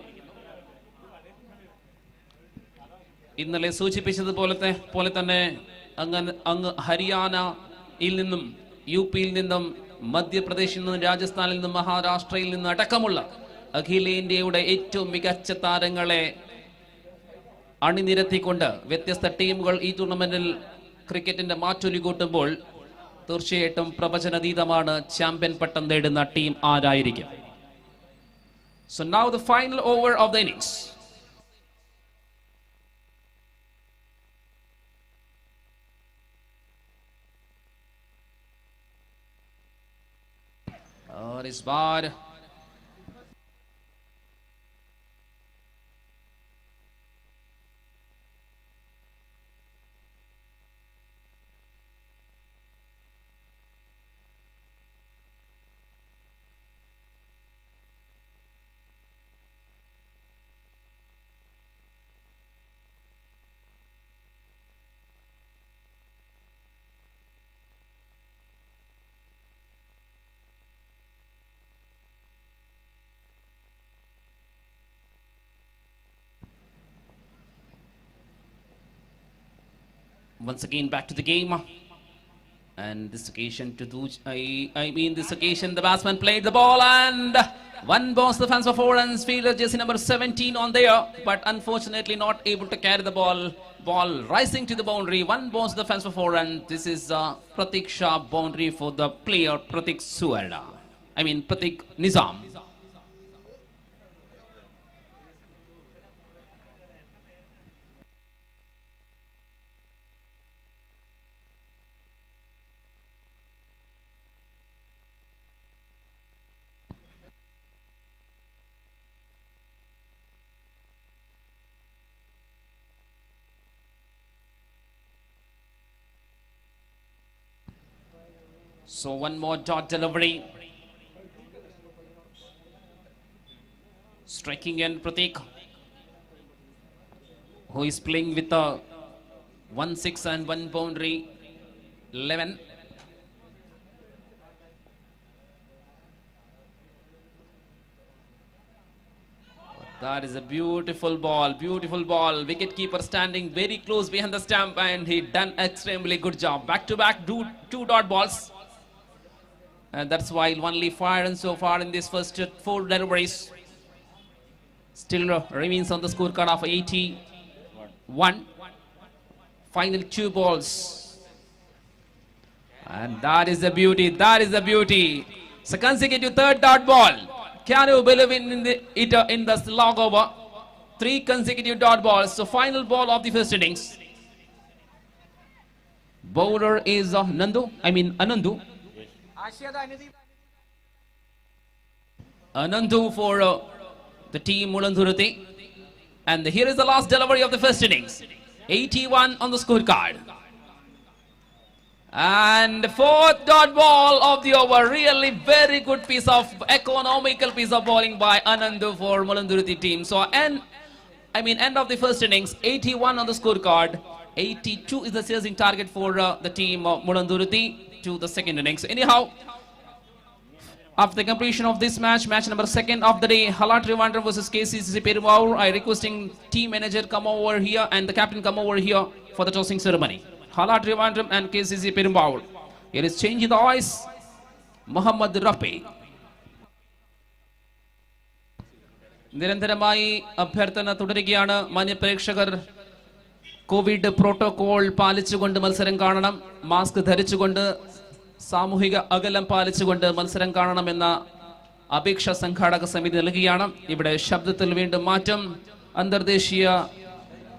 ഇന്നലെ സൂചിപ്പിച്ചതുപോലെ തന്നെ അങ്ങ് ഹരിയാനയിൽ നിന്നും യുപിയിൽ നിന്നും മധ്യപ്രദേശിൽ നിന്നും രാജസ്ഥാനിൽ നിന്നും മഹാരാഷ്ട്രയിൽ നിന്നും അടക്കമുള്ള അഖിലേന്ത്യയുടെ ഏറ്റവും മികച്ച താരങ്ങളെ അണിനിരത്തിക്കൊണ്ട് വ്യത്യസ്ത ടീമുകൾ ഈ ടൂർണമെന്റിൽ ക്രിക്കറ്റിന്റെ മാറ്റൊലി കൂട്ടുമ്പോൾ തീർച്ചയായിട്ടും പ്രവചനാതീതമാണ് ചാമ്പ്യൻ പട്ടം നേടുന്ന ടീം ആരായിരിക്കും. So now the final over of the innings. और इस बार Once again back to the game. And this occasion this occasion the batsman played the ball and one bounce the fence for four and fielder jersey number 17 on there, but unfortunately not able to carry the ball. Ball rising to the boundary, one bounce the fence for four, and this is Pratik Shah boundary for the player Pratik Suwarna. Pratik Nizam. So one more dot delivery. Striking in Pratik, who is playing with a 1-6 and 1 boundary 11. That is a beautiful ball, beautiful ball. Wicket keeper standing very close behind the stump and he done extremely good job. Back to back two dot balls. And that's why only 5 runs so far in this first 4 deliveries. Still remains on the scorecard of 81. Final 2 balls. And that is the beauty, that is the beauty. So consecutive 3rd dot ball. Can you believe in the slog over? 3 consecutive dot balls. So final ball of the first innings. Bowler is Anandu. Anandu for the team Mulanduruthi. And here is the last delivery of the first innings. 81 on the scorecard. And 4th dot ball of the over. Really very good piece of economical piece of bowling by Anandu for Mulanduruthi team. So end of the first innings, 81 on the scorecard. 82 is the chasing target for the team of Mulanduruthi to the second innings. Anyhow, after the completion of this match number 2 of the day, Hala Trivandrum versus KCC Perumbavoor, I requesting team manager come over here and the captain come over here for the tossing ceremony. Hala Trivandrum and KCC Perumbavoor. Here is changing the voice, Muhammad Rafi. നിരന്തരമായി അഭ്യർത്ഥന തുടരുകയാണ്. മാന്യപ്രേക്ഷകർ Covid protocol പാലിച്ചുകൊണ്ട് മത്സരം കാണണം, mask ധരിച്ചുകൊണ്ട് സാമൂഹിക അകലം പാലിച്ചുകൊണ്ട് മത്സരം കാണണമെന്ന അപേക്ഷ സംഘാടക സമിതി നൽകുകയാണ്. ഇവിടെ ശബ്ദത്തിൽ വീണ്ടും മാറ്റം. അന്തർദേശീയ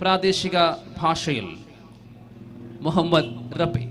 പ്രാദേശിക ഭാഷയിൽ Muhammad Rafi.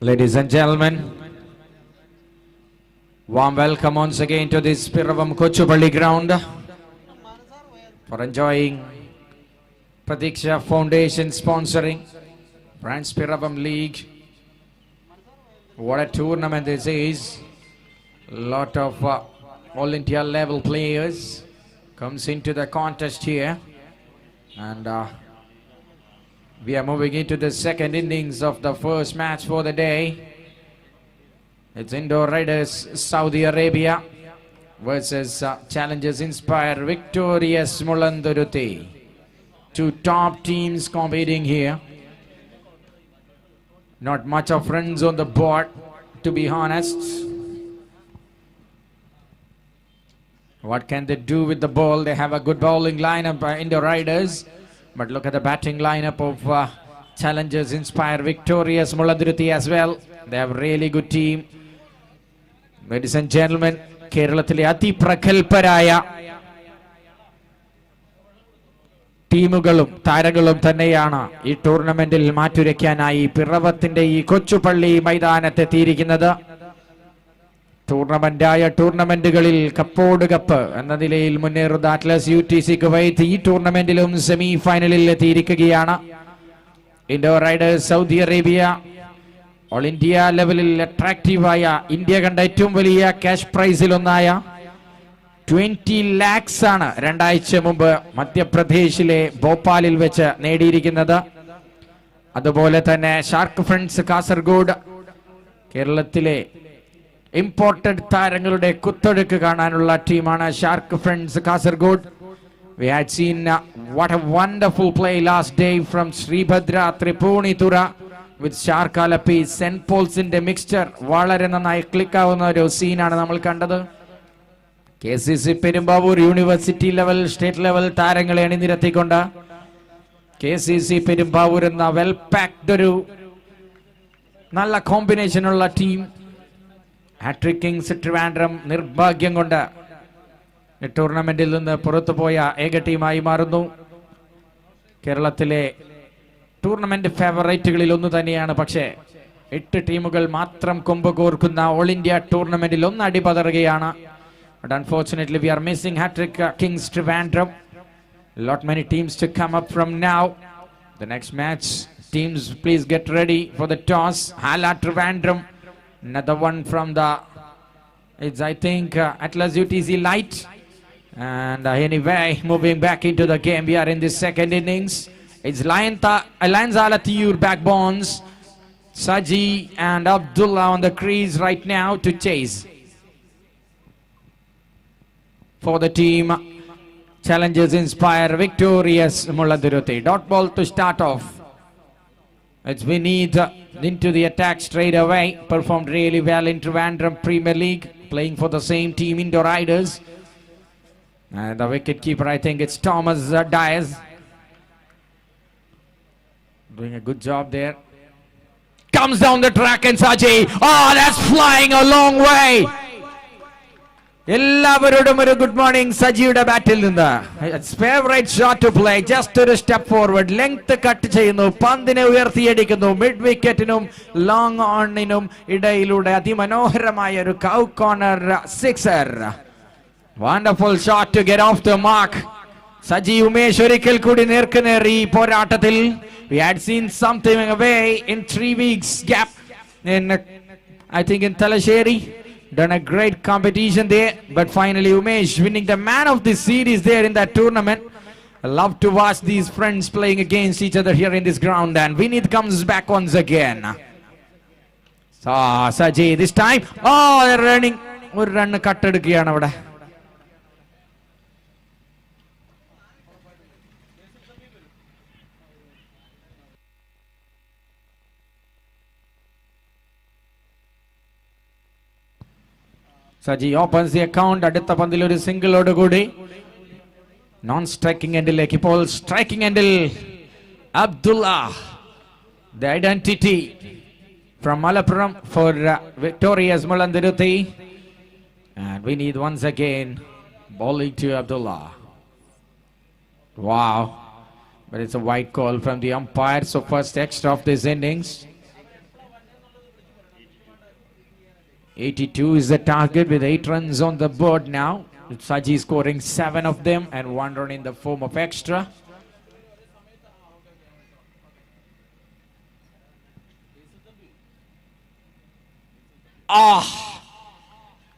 Ladies and gentlemen, warm welcome once again to this Piravam Kochupalli ground for enjoying Pratiksha Foundation sponsoring Friends Piravam League. What a tournament this is. Lot of all India level players comes into the contest here, and we are moving into the second innings of the first match for the day. It's Indo Riders Saudi Arabia versus Challengers Inspire Victorious Mulanduruthi. Two top teams competing here. Not much of runs on the board, to be honest. What can they do with the ball? They have a good bowling lineup by Indo Riders. But look at the batting lineup of Challengers Inspire Victorious Mulladuruthi as well. They have a really good team. Ladies and gentlemen, കേരളത്തിലെ അതിപ്രഗൽഭരായ ടീമുകളും താരങ്ങളും തന്നെയാണ് ഈ ടൂർണമെന്റിൽ മാറ്റുരയ്ക്കാനായി പിറവത്തിന്റെ ഈ Kochupally മൈതാനത്തെത്തിയിരിക്കുന്നത്. ടൂർണമെന്റുകളിൽ കപ്പോട് cup എന്ന നിലയിൽ മുന്നേറുന്ന അറ്റ്ലസ് UTC കുവൈത്ത് ഈ ടൂർണമെന്റിലും സെമി ഫൈനലിൽ എത്തിയിരിക്കുകയാണ്. Indo Riders Saudi Arabia all India ലെവലിൽ അട്രാക്റ്റീവായ ഇന്ത്യ കണ്ട ഏറ്റവും വലിയ ക്യാഷ് പ്രൈസിൽ ഒന്നായ 20 lakhs ആണ് 2 ആഴ്ച മുമ്പ് മധ്യപ്രദേശിലെ ഭോപ്പാലിൽ വെച്ച് നേടിയിരിക്കുന്നത്. അതുപോലെ തന്നെ ഷാർക്ക് ഫ്രണ്ട്സ് കാസർഗോഡ് കേരളത്തിലെ ഇമ്പോർട്ടഡ് താരങ്ങളുടെ കുത്തൊഴുക്ക് കാണാനുള്ള ടീമാണ് shark friends Kasaragod. We had seen what a wonderful play last day from Sribhadra Tripunithura with Shark Alapi. St. Paul's in the mixture വളരെ നന്നായി ക്ലിക്ക് ആവുന്ന ഒരു സീനാണ് നമ്മൾ കണ്ടത്. KCC Perumbavoor university level state level താരങ്ങളെ അണിനിരത്തിക്കൊണ്ട് KCC പെരുമ്പാവൂർ എന്ന വെൽ പാക്ഡ് ഒരു നല്ല കോമ്പിനേഷൻ ഉള്ള ടീം ഹാട്രിക് കിങ്സ് ട്രിവാൻഡ്രം നിർഭാഗ്യം കൊണ്ട് ടൂർണമെന്റിൽ നിന്ന് പുറത്തുപോയ ഏക ടീമായി മാറുന്നു. കേരളത്തിലെ ടൂർണമെന്റ് ഫേവറേറ്റുകളിൽ ഒന്ന് തന്നെയാണ്. പക്ഷേ 8 ടീമുകൾ മാത്രം കൊമ്പ് കോർക്കുന്ന ഓൾ ഇന്ത്യ ടൂർണമെന്റിൽ ഒന്ന് അടിപതറുകയാണ്. But unfortunately we are missing Hattrick Kings Trivandrum. Lot many teams to come up from now. The next match, teams please get ready for the toss. Hala Trivandrum, another one from the, it's I think Atlas UTC Light. And anyway, moving back into the game, we are in the second innings. It's Alliance Alatiyur backbones. Saji and Abdullah on the crease right now to chase. For the team, Challengers Inspire Victorious Mulladuruthi. Dot ball to start off. It's Vineet into the attack straight away. Performed really well in Trivandrum Premier League, playing for the same team, Indo Riders. And the wicket keeper, I think it's Thomas Diaz. Doing a good job there. Comes down the track and Saji. Oh, that's flying a long way. എല്ലാവരോടും ഒരു good morning സജിയുടെ ബാറ്റിൽ നിന്ന്. Favourite shot to play, just ഒരു step forward, length cut ചെയ്യുന്നു, പന്തിനെ ഉയർത്തിയടിക്കുന്നു, mid വിക്കറ്റിനും long ഓണിനും ഇടയിലൂടെ അതിമനോഹരമായ ഒരു cow corner sixer. Wonderful shot to get off the mark. Saji Umesh ഒരിക്കൽ കൂടി നേർക്കുനേർ ഈ പോരാട്ടത്തിൽ. We had seen something away in 3 weeks gap in I think in Talasheri. Done a great competition there, but finally Umesh winning the man of the series there in that tournament. I love to watch these friends playing against each other here in this ground, and Vineet comes back once again. So Saji this time, oh they're running, ഒരു run കട്ടെടുക്കുകയാണ് അവിടെ. Saji opens the account. അടുത്ത പന്തിൽ ഒരു സിംഗിളോട് കൂടി non striking എൻഡിലേക്ക്. ഇപ്പോൾ striking എൻഡിൽ Abdullah, the identity from Malappuram for Victorious Mulladuruthi. And we need once again bowling to Abdullah. Wow, but it's a wide call from the umpire. So first extra of this innings. 82 is the target with 8 runs on the board now. Saji scoring 7 of them and 1 run in the form of extra.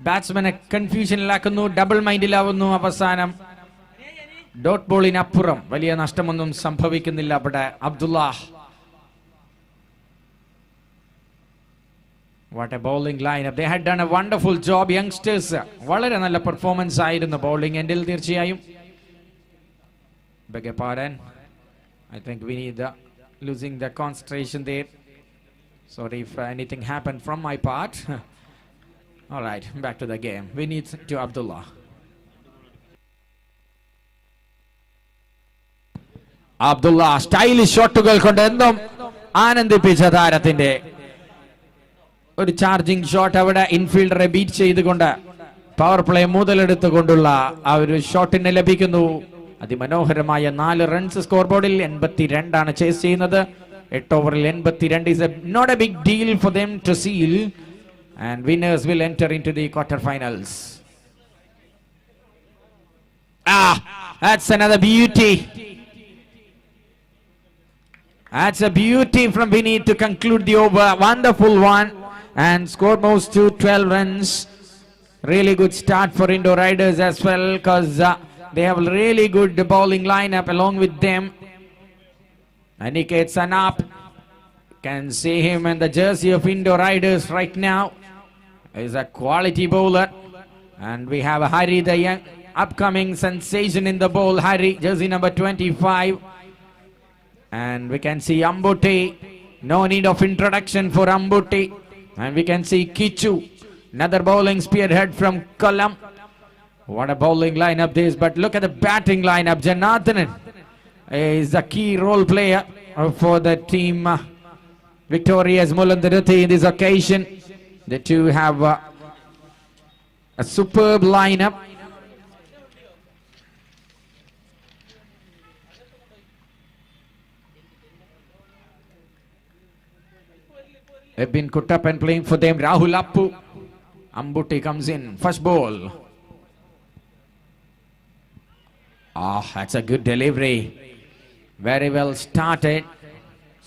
ബാറ്റ്സ്മാനെ കൺഫ്യൂഷനിലാക്കുന്നു, double മൈൻഡിലാവുന്നു. അവസാനം dot ബോളിനപ്പുറം വലിയ നഷ്ടമൊന്നും സംഭവിക്കുന്നില്ല അവിടെ. Abdulla, what a bowling lineup. They had done a wonderful job. Youngsters വളരെ നല്ല performance ആയിരുന്നു ബൗളിംഗ് എൻഡിൽ. തീർച്ചയായും beg your pardon, I think we need losing the concentration there. Sorry if anything happened from my part. All right, back to the game. We need to Abdullah. Abdullah stylish ഷോട്ടുകൾ കൊണ്ട് എന്നും ആനന്ദിപ്പിച്ച താരത്തിന്റെ ഒരു charging shot അവിടെ ഇൻഫീൽഡറെ beat ചെയ്തുകൊണ്ട് power play മുതലെടുത്തുകൊണ്ടുള്ള ആ ഒരു ഷോട്ടിന് ലഭിക്കുന്നു. അതിമനോഹരമായ 4 റൺസ് സ്കോർ ബോർഡിൽ. 82 ആണ് ചേസ് ചെയ്യുന്നത്. 8 ഓവറിൽ 82 is not a big deal for them to seal, and winners will enter into the quarterfinals. That's another beauty. That's a beauty from Vineet to conclude the over. Wonderful one, and score moves to 12 runs. Really good start for Indo Riders as well, because they have a really good bowling lineup along with them. Aniket Sanap, can see him in the jersey of Indo Riders right now. He's a quality bowler. And we have Hari, the young upcoming sensation in the bowl. Hari, jersey number 25. And we can see Ambuti. No need of introduction for Ambuti. And we can see Kichu, another bowling spearhead from Kollam. What a bowling lineup this, but look at the batting lineup. Janathanan is a key role player for the team. Victorious Mulandaruthi in this occasion. The two have a superb lineup. Ebin Kuttappan playing for them. Rahul Appu. Ambuti comes in. First ball. That's a good delivery. Very well started.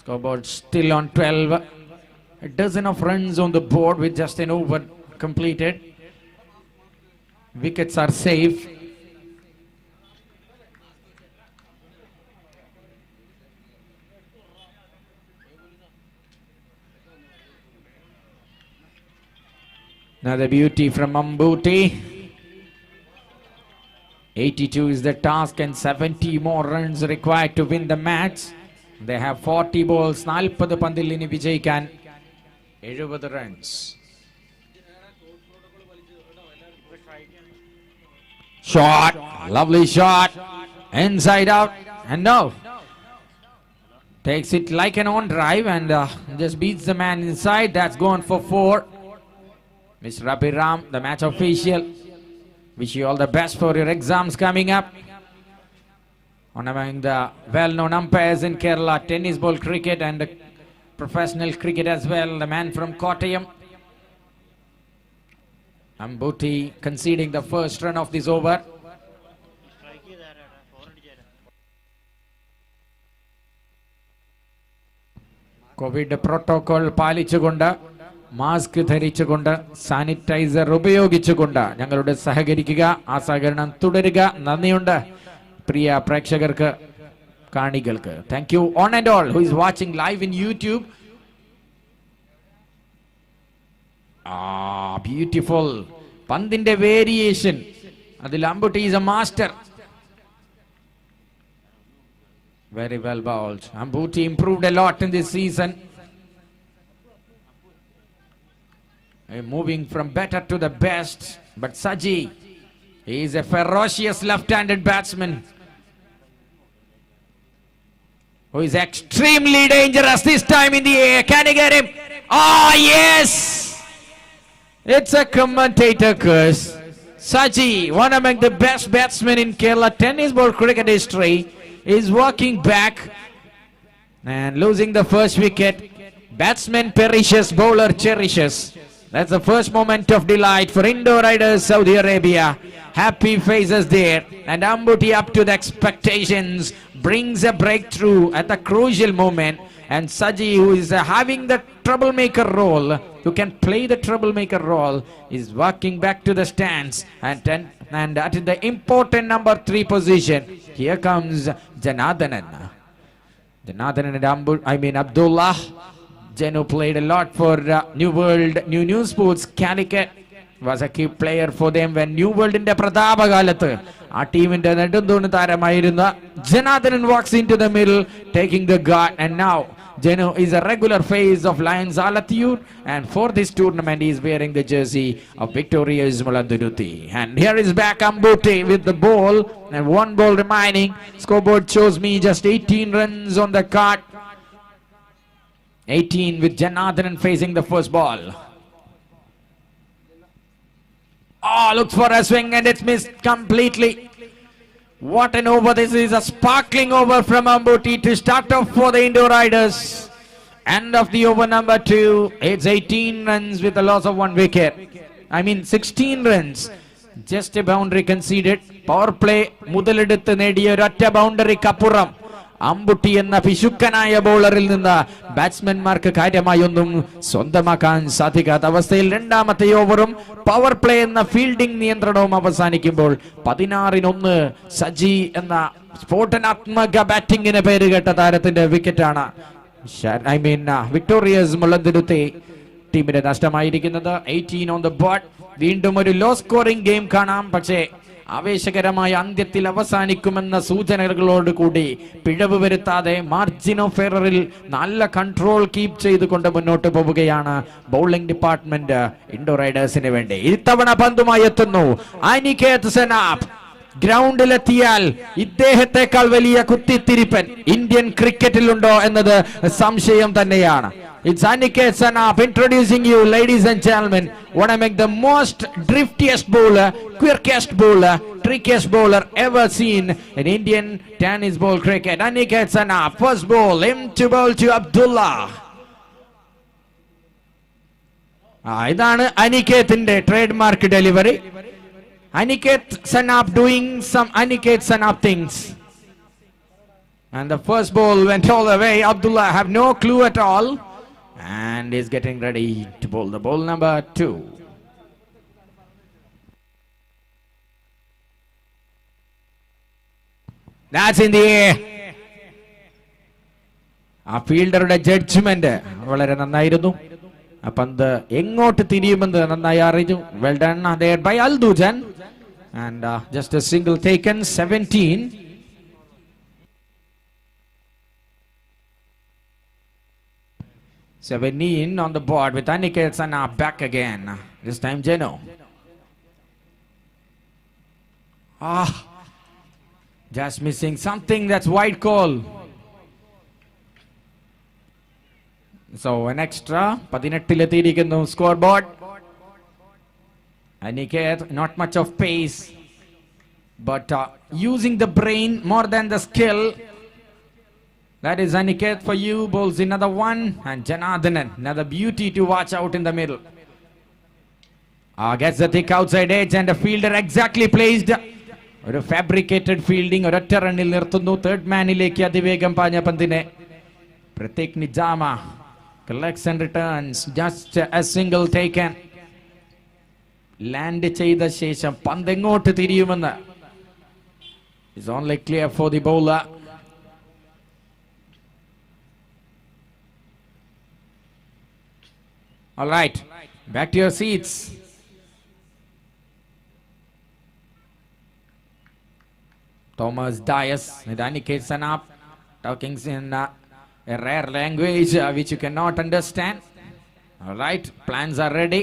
Scoreboard still on 12. A dozen of runs on the board with just an over completed. Wickets are safe. Another beauty from Ambuti. 82 is the task and 70 more runs required to win the match. They have 40 balls. 40 പന്തിൽ ഇനി വിജയിക്കാൻ 70 runs. Shot. Lovely shot. Inside out. And no. Takes it like an on drive and just beats the man inside. That's gone for 4. Mr. Abhiram, the match official. Wish you all the best for your exams coming up. One among the well-known umpires in Kerala, tennis ball cricket and professional cricket as well, the man from Kottayam. Ambuti conceding the first run of this over. COVID protocol പാലിച്ചുകൊണ്ട് mask ധരിച്ചുകൊണ്ട് sanitiser ഉപയോഗിച്ചുകൊണ്ട് ഞങ്ങളുടെ സഹകരിക്കുക. ആ സഹകരണം തുടരുക. നന്ദിയുണ്ട് പ്രിയ പ്രേക്ഷകർക്ക്, കാണികൾക്ക്. Thank you one and all who is watching live in YouTube. Beautiful പന്തിന്റെ വേരിയേഷൻ, അതിൽ Ambutty is a master. Very well bowled. Ambuti improved a lot in this season. Moving from better to the best. But Saji, he is a ferocious left-handed batsman who is extremely dangerous this time in the air. Can he get him? Yes! It's a commentator curse. Saji, one among the best batsmen in Kerala tennis ball cricket history, is walking back and losing the first wicket. Batsman perishes, bowler cherishes. That's the first moment of delight for Indo Riders Saudi Arabia. Happy faces there, and Ambuti up to the expectations, brings a breakthrough at the crucial moment. And Saji, who is having the troublemaker role, who can play the troublemaker role, is walking back to the stands and at the important number 3 position. Here comes Janathanan. Janathanan and Abdullah. Janu played a lot for New World, New Sports Calicut. Was a key player for them when New World in the Pratapakalathu. Our team in the Janathanan walks into the middle, taking the guard, and now Geno is a regular face of Lions Alathur, and for this tournament he is wearing the jersey of Victorious Mulanduruthi. And here is back Ambute with the ball, and one ball remaining. Scoreboard shows me just 18 runs on the card. 18 with Janardhanan facing the first ball. Oh, looks for a swing and it's missed completely. What an over this is. A sparkling over from Ambuti to start off for the Indo Riders. End of the over number 2. It's 18 runs with a loss of 1 wicket. 16 runs. Just a boundary conceded. Power play മുതലെടുത്ത് നേടിയ ഒരൊറ്റ ബൗണ്ടറിക്കപ്പുറം അമ്പുട്ടി എന്ന പിശുക്കനായ ബോളറിൽ നിന്ന് ബാറ്റ്സ്മാൻമാർക്ക് കാര്യമായൊന്നും സ്വന്തമാക്കാൻ സാധിക്കാത്ത അവസ്ഥയിൽ രണ്ടാമത്തെ ഓവറും power play എന്ന ഫീൽഡിംഗ് നിയന്ത്രണവും അവസാനിക്കുമ്പോൾ 16-1 സജി എന്ന സ്ഫോടനാത്മക ബാറ്റിംഗിന് പേരുകേട്ട താരത്തിന്റെ വിക്കറ്റാണ് വിക്ടോറിയസ് മുളന്തുരുത്തി ടീമിന് നഷ്ടമായിരിക്കുന്നത്. 18 ഓൺ ദ ബോർഡ്. വീണ്ടും ഒരു ലോ സ്കോറിംഗ് ഗെയിം കാണാം. പക്ഷേ ആവേശകരമായ അന്ത്യത്തിൽ അവസാനിക്കുമെന്ന സൂചനകളോട് കൂടി പിഴവ് വരുത്താതെ മാർജിൻ ഓഫ് എററിൽ നല്ല കൺട്രോൾ കീപ് ചെയ്തുകൊണ്ട് മുന്നോട്ട് പോവുകയാണ് ബൗളിംഗ് ഡിപ്പാർട്ട്മെന്റ് ഇൻഡോ റൈഡേഴ്സിന് വേണ്ടി. ഇത്തവണ പന്തുമായി എത്തുന്നു അനികേത് സെനാപ്. ഗ്രൗണ്ടിലെത്തിയാൽ ഇദ്ദേഹത്തെക്കാൾ വലിയ കുത്തിത്തിരിപ്പൻ ഇന്ത്യൻ ക്രിക്കറ്റിലുണ്ടോ എന്നത് സംശയം തന്നെയാണ്. It's Aniket Sanap introducing you, ladies and gentlemen, one among the most driftiest bowler, quickest bowler, trickiest bowler ever seen in Indian tennis ball cricket. Aniket Sanap, first ball, him to bowl to Abdullah. ഇതാണ് അനികേത്തിന്റെ trademark delivery. Aniket Sanap doing some Aniket Sanap things. And the first ball went all the way. Abdullah have no clue at all. And is getting ready to bowl the ball number 2. That's in the air. ആ ഫീൽഡറുടെ judgement വളരെ നന്നായിരുന്നു. ആ പന്ത് എങ്ങോട്ട് തിരിയുമെന്ന് നന്നായി അറിഞ്ഞു. Well done there by Aldujan. And just a single taken. 17. On the board with Aniket Sanap back again. This time Geno. Just missing something. That's wide call. So an extra. 18 എത്തിയിരിക്കുന്നു scoreboard. Aniket, not much of pace, but using the brain more than the skill. That is Aniket for you. Bowls another one. And Janardhanan, another beauty to watch out in the middle. Gets the thick outside edge and a fielder exactly placed. ഒരു fabricated fielding ഒരൊറ്റ റണ്ണിൽ നിർത്തുന്നു. Third മാനിലേക്ക് അതിവേഗം പാഞ്ഞ പന്തിനെ പ്രതീക് നിജാമ collects and returns. Just a single taken. Land ചെയ്ത ശേഷം പന്ത് എങ്ങോട്ട് തിരിയുമെന്ന് is only clear for the bowler. All right, back to your seats. Thomas Dias and Aniket Sanap talking in a rare language which you cannot understand. All right, plans are ready,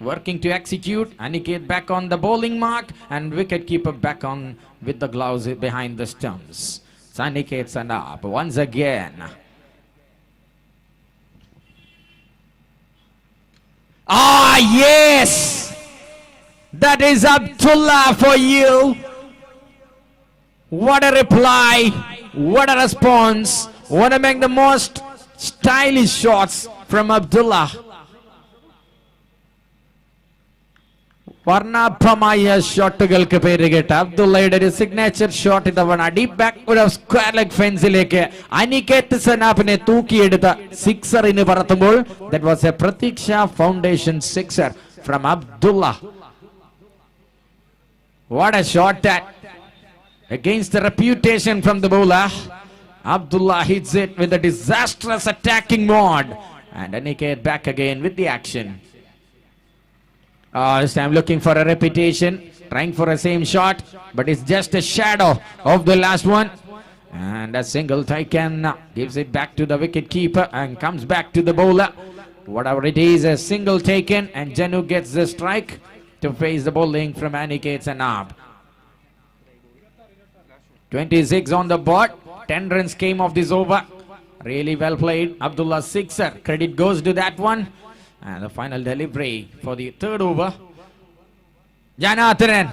working to execute. Aniket back on the bowling mark and wicketkeeper back on with the gloves behind the stumps. It's Aniket Sanap once again. Yes! That is Abdullah for you. What a reply. What a response. One among the most stylish shots from Abdullah. വർണ്ണാഭമായ ഷോട്ടുകൾക്ക് പേരുകേട്ട അബ്ദുള്ളയുടെ ഒരു signature shot ഇതവണ deep back ഒരു square leg ഫെൻസിലേക്ക് അനികേത് സനാപ്പിനെ തൂക്കിയെടുത്ത സിക്സറിന് പറത്തുമ്പോൾ that was a പ്രതീക്ഷ foundation sixer from Abdullah. What a shot that against the reputation from the bowler. Abdullah hits it with a disastrous attacking mode and Aniket back again with the action. This time looking for a repetition, trying for a same shot, but it's just a shadow of the last one. And a single taken, gives it back to the wicket keeper and comes back to the bowler. Whatever it is, a single taken, and Janu gets the strike to face the bowling from Aniket Sanab. 26 on the board, 10 runs came off this over. Really well played. Abdullah sixer, credit goes to that one. And the final delivery for the third over. Janathanan.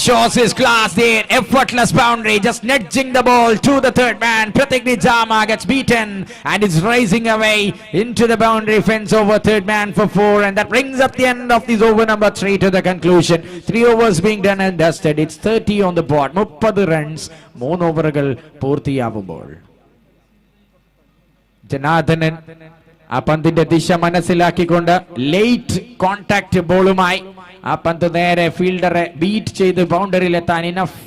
Shows his class there. Effortless boundary, just nudging the ball to the third man. Pratik Nijama gets beaten and is rising away into the boundary fence over third man for 4. And that brings up the end of this over number 3 to the conclusion. 3 overs being done and dusted. It's 30 on the board. 30 runs. 3 ഓവറുകൾ പൂർത്തിയാവുമ്പോൾ Janardhanan ആ പന്തിന്റെ ദിശ മനസ്സിലാക്കിക്കൊണ്ട് late contact ബോളുമായി ആ പന്ത് നേരെ ഫീൽഡറെ beat ചെയ്ത് ബൗണ്ടറിയിലെത്താൻ enough.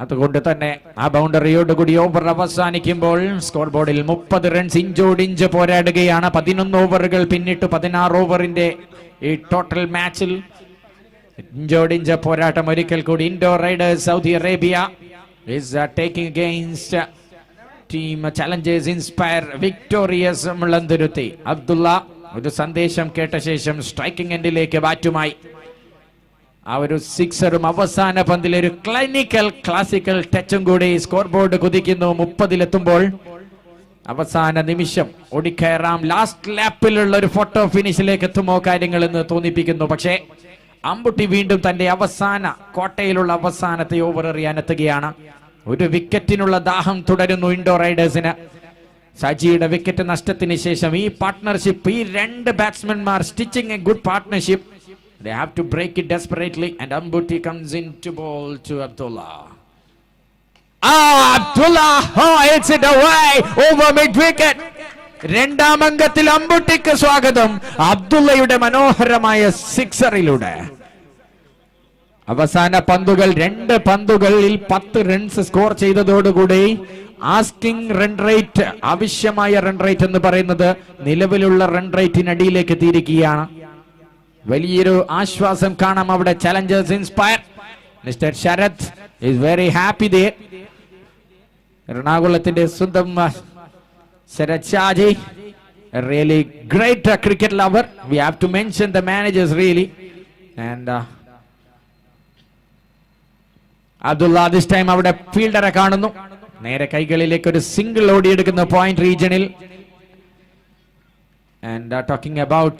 അതുകൊണ്ട് തന്നെ ആ ബൗണ്ടറിയോടുകൂടി ഓവർ അവസാനിക്കുമ്പോൾ സ്കോർ ബോർഡിൽ 30 റൺസ് ഇഞ്ചോടിഞ്ച് പോരാടുകയാണ്. 11 ഓവറുകൾ പിന്നിട്ട് 16 ഓവറിന്റെ ഈ ടോട്ടൽ മാച്ചിൽ ഇഞ്ചോടിഞ്ച് പോരാട്ടം ഒരിക്കൽ കൂടി. Indore Riders Saudi Arabia is taking against team Challengers Inspire Victorious Mulanduruthi. Abdullah ഒരു സന്ദേശം കേട്ട ശേഷം സ്ട്രൈക്കിംഗ് എൻഡിലേക്ക് ബാറ്റുമായി ആ ഒരു സിക്സറും അവസാന പന്തിൽ ഒരു ക്ലാസിക്കൽ ടച്ചും കൂടി സ്കോർ ബോർഡ് കുതിക്കുന്നു. 30-ലെത്തുമ്പോൾ അവസാന നിമിഷം ഓടിക്കയറാം. ലാസ്റ്റ് ലാപ്പിലുള്ള ഒരു ഫോട്ടോ ഫിനിഷിലേക്ക് എത്തുമോ കാര്യങ്ങൾ എന്ന് തോന്നിപ്പിക്കുന്നു. പക്ഷേ അമ്പുട്ടി വീണ്ടും തന്റെ അവസാന കോട്ടയിലുള്ള അവസാനത്തെ ഓവർ എറിയാനെത്തുകയാണ്. ഒരു വിക്കറ്റിനുള്ള ദാഹം തുടരുന്നു ഇൻഡോർ റൈഡേഴ്സിന്. സജിയുടെ വിക്കറ്റ് നഷ്ടത്തിന് ശേഷം ഈ പാർട്ട്ണർഷിപ്പ്, ഈ 2 ബാറ്റ്സ്മാൻമാർ stitching a good partnership. They have to break it desperately and Ambuti comes in to bowl to Abdullah. Abdullah hits it away over mid wicket. രണ്ടാം അംഗത്തിൽ അമ്പുട്ടിക്ക് സ്വാഗതം. അബ്ദുള്ളയുടെ മനോഹരമായ സിക്സറിലൂടെ അവസാന പന്തുകൾ 2 പന്തുകളിൽ 10 റൺസ് സ്കോർ ചെയ്തതോടുകൂടി ആസ്കിംഗ് റൺ റേറ്റ്, ആവശ്യമായ റൺ റേറ്റ് എന്ന് പറയുന്നത് നിലവിലുള്ള റൺ റേറ്റിനടിയിലേക്ക് എത്തിയിരിക്കുകയാണ്. വലിയൊരു ആശ്വാസം കാണാം അവിടെ. Challengers Inspire mister Sharath is very happy there. എറണാകുളത്തിന്റെ സ്വന്തം Sharath Shaji, a really great cricket lover. We have to mention the managers really. And Abdullah this time അവിടെ ഫീൽഡറെ കാണുന്നു. നേരെ കൈകളിലേക്ക് ഒരു സിംഗിൾ ഓടിയെടുക്കുന്ന പോയിന്റ് റീജിയണിൽ. And talking about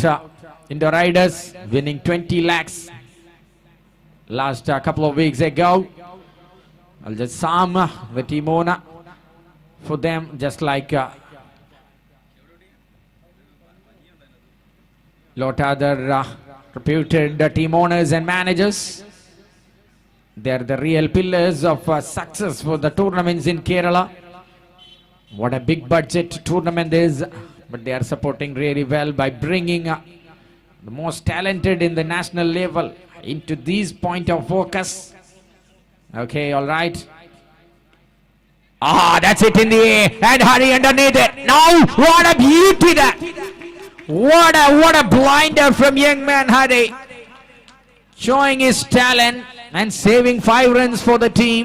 Indoor Riders winning 20 lakhs last couple of weeks ago. I'll just sum the team owner for them, just like lot other reputed team owners and managers. They are the real pillars of success for the tournaments in Kerala. What a big budget tournament is, but they are supporting really well by bringing the most talented in the national level into these point of focus. Okay, all right. That's it in the air and Hari underneath it. Now, what a beauty that! What a blinder from young man Hari, showing his talent and saving 5 runs for the team.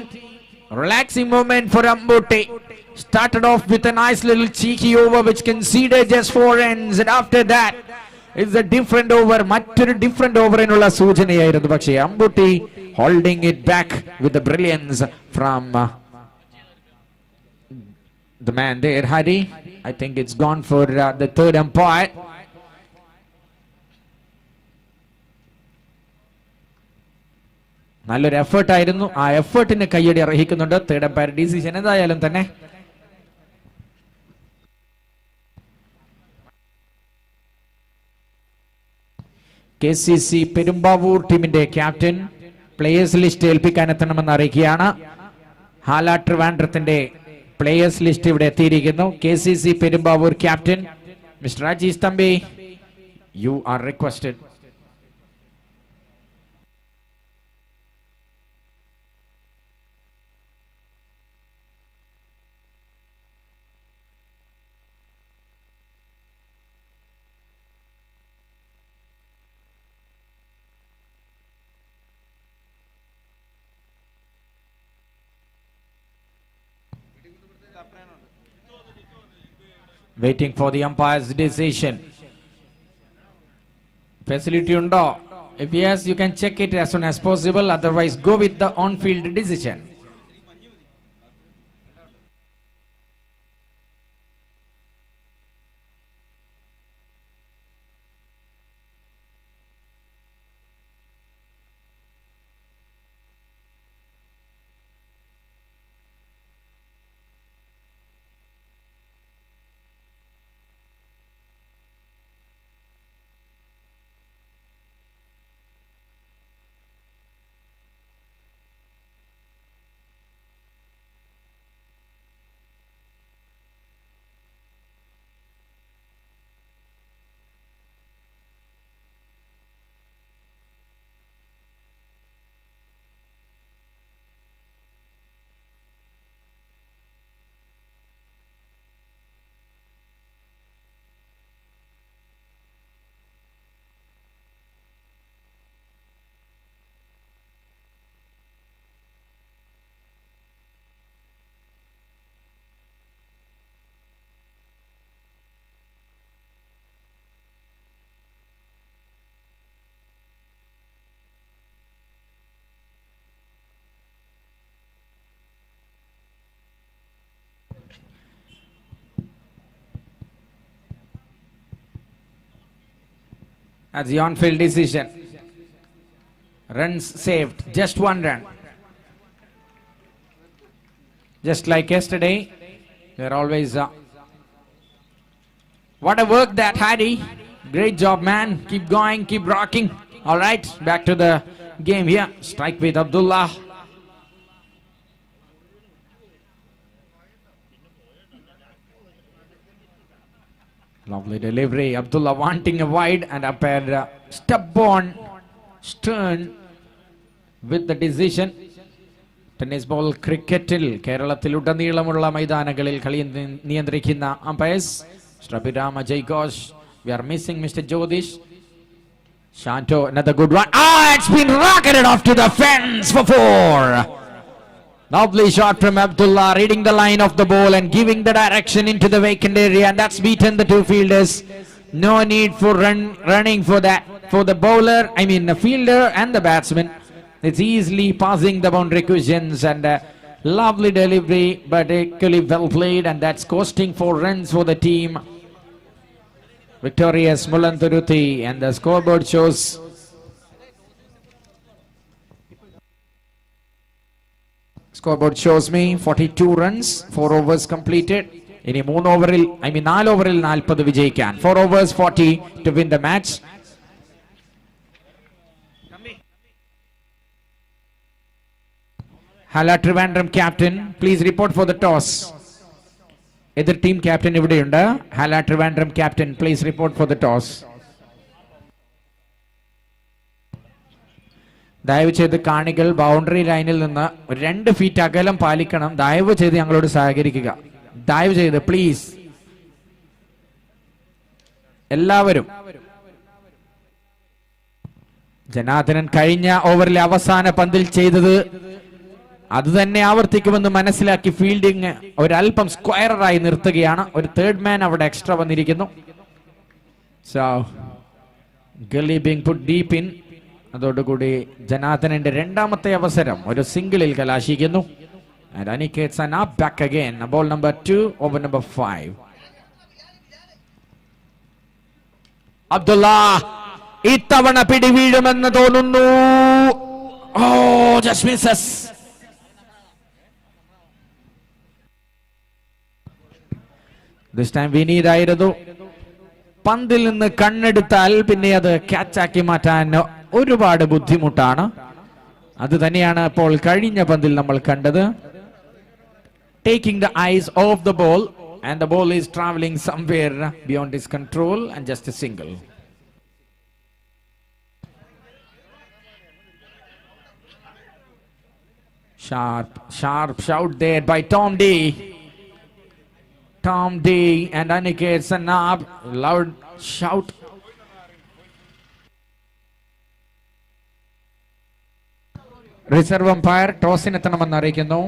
Relaxing moment for Ambuti. Started off with a nice little cheeky over which conceded just 4 runs, and after that it's a different over. മറ്റൊരു different ഓവറിനുള്ള സൂചനയായിരുന്നു. പക്ഷേ അമ്പുട്ടി holding it back with the brilliance from the man there, Hari. I think it's gone for the third umpire. നല്ലൊരു effort ആയിരുന്നു. ആ എഫേർട്ടിന് കയ്യടി അർഹിക്കുന്നുണ്ട് third umpire decision. എന്തായാലും തന്നെ KCC Perumbavoor ടീമിന്റെ captain players list ഏൽപ്പിക്കാനെത്തണമെന്ന് അറിയിക്കുകയാണ്. ഹാല ട്രിവാൻഡ്രത്തിന്റെ പ്ലേയേഴ്സ് ലിസ്റ്റ് ഇവിടെ എത്തിയിരിക്കുന്നു. KCC Perumbavoor captain mister Rajeesh Thampi, you are requested. Waiting for the umpire's decision. Facility undo. If yes, you can check it as soon as possible. Otherwise, go with the on-field decision. That's the on-field decision. Runs saved, just 1 run. Just like yesterday, they're always... What a work that, Harry. Great job, man. Keep going, keep rocking. All right, back to the game here. Strike with Abdullah. Lovely delivery. Abdullah wanting a wide and umpire stubborn, stern with the decision. Tennis ball cricket-il കേരളത്തിലുടനീളമുള്ള മൈതാനങ്ങളിൽ കളി നിയന്ത്രിക്കുന്ന umpires Strabirama Jay Ghosh. We are missing Mr. Jodish. Shanto, another good one. It's been rocketed off to the fence for 4. Lovely shot from Abdullah, reading the line of the ball and giving the direction into the vacant area, and that's beaten the two fielders. No need for running for that, for the bowler, the fielder and the batsman. It's easily passing the boundary cushions, and lovely delivery, but equally well played, and that's costing 4 runs for the team. Victorious Mulanturuthi, and the scoreboard shows me 42 runs, 4 overs completed. ഇനി 4 ഓവറിൽ 40 വിജയിക്കാൻ. 4 overs 40 to win the match. Hala Trivandrum captain, please report for the toss. Either team captain ഇവിടെയുണ്ട്. Hala Trivandrum captain, please report for the toss. ദയവ് ചെയ്ത് കാണികൾ boundary ലൈനിൽ നിന്ന് 2 feet അകലം പാലിക്കണം. ദയവ് ചെയ്ത് ഞങ്ങളോട് സഹകരിക്കുക. ദയവ് ചെയ്ത് പ്ലീസ് എല്ലാവരും. ജനാർദ്ദനൻ കഴിഞ്ഞ ഓവറിലെ അവസാന പന്തിൽ ചെയ്തത് അത് തന്നെ ആവർത്തിക്കുമെന്ന് മനസ്സിലാക്കി ഫീൽഡിംഗ് ഒരല്പം സ്ക്വയറായി നിർത്തുകയാണ്. ഒരു 3rd man അവിടെ എക്സ്ട്രാ വന്നിരിക്കുന്നു. So Gully being put deep in. അതോടുകൂടി ജനാർദ്ദനന്റെ രണ്ടാമത്തെ അവസരം ഒരു സിംഗിളിൽ കലാശിക്കുന്നു. And Aniket's an up back again. Ball number 2, over number 5. Abdullah ഇത്തവണ പിടി വീഴുമെന്ന് തോന്നുന്നു. Oh, just misses. This time we need ആയിരുന്നു. പന്തിൽ നിന്ന് കണ്ണെടുത്താൽ പിന്നെ അത് ക്യാച്ചാക്കി മാറ്റാൻ ഒരുപാട് ബുദ്ധിമുട്ടാണ്. അത് തന്നെയാണ് ഇപ്പോൾ കഴിഞ്ഞ പന്തിൽ നമ്മൾ കണ്ടത്. Taking the eyes off the ball, and the ball is traveling somewhere beyond his control, and just a single. Sharp shout there by Tom D. Tom D and Aniket Sanab, loud shout. Reserve umpire ടോസിനെത്തണമെന്ന് അറിയിക്കുന്നു.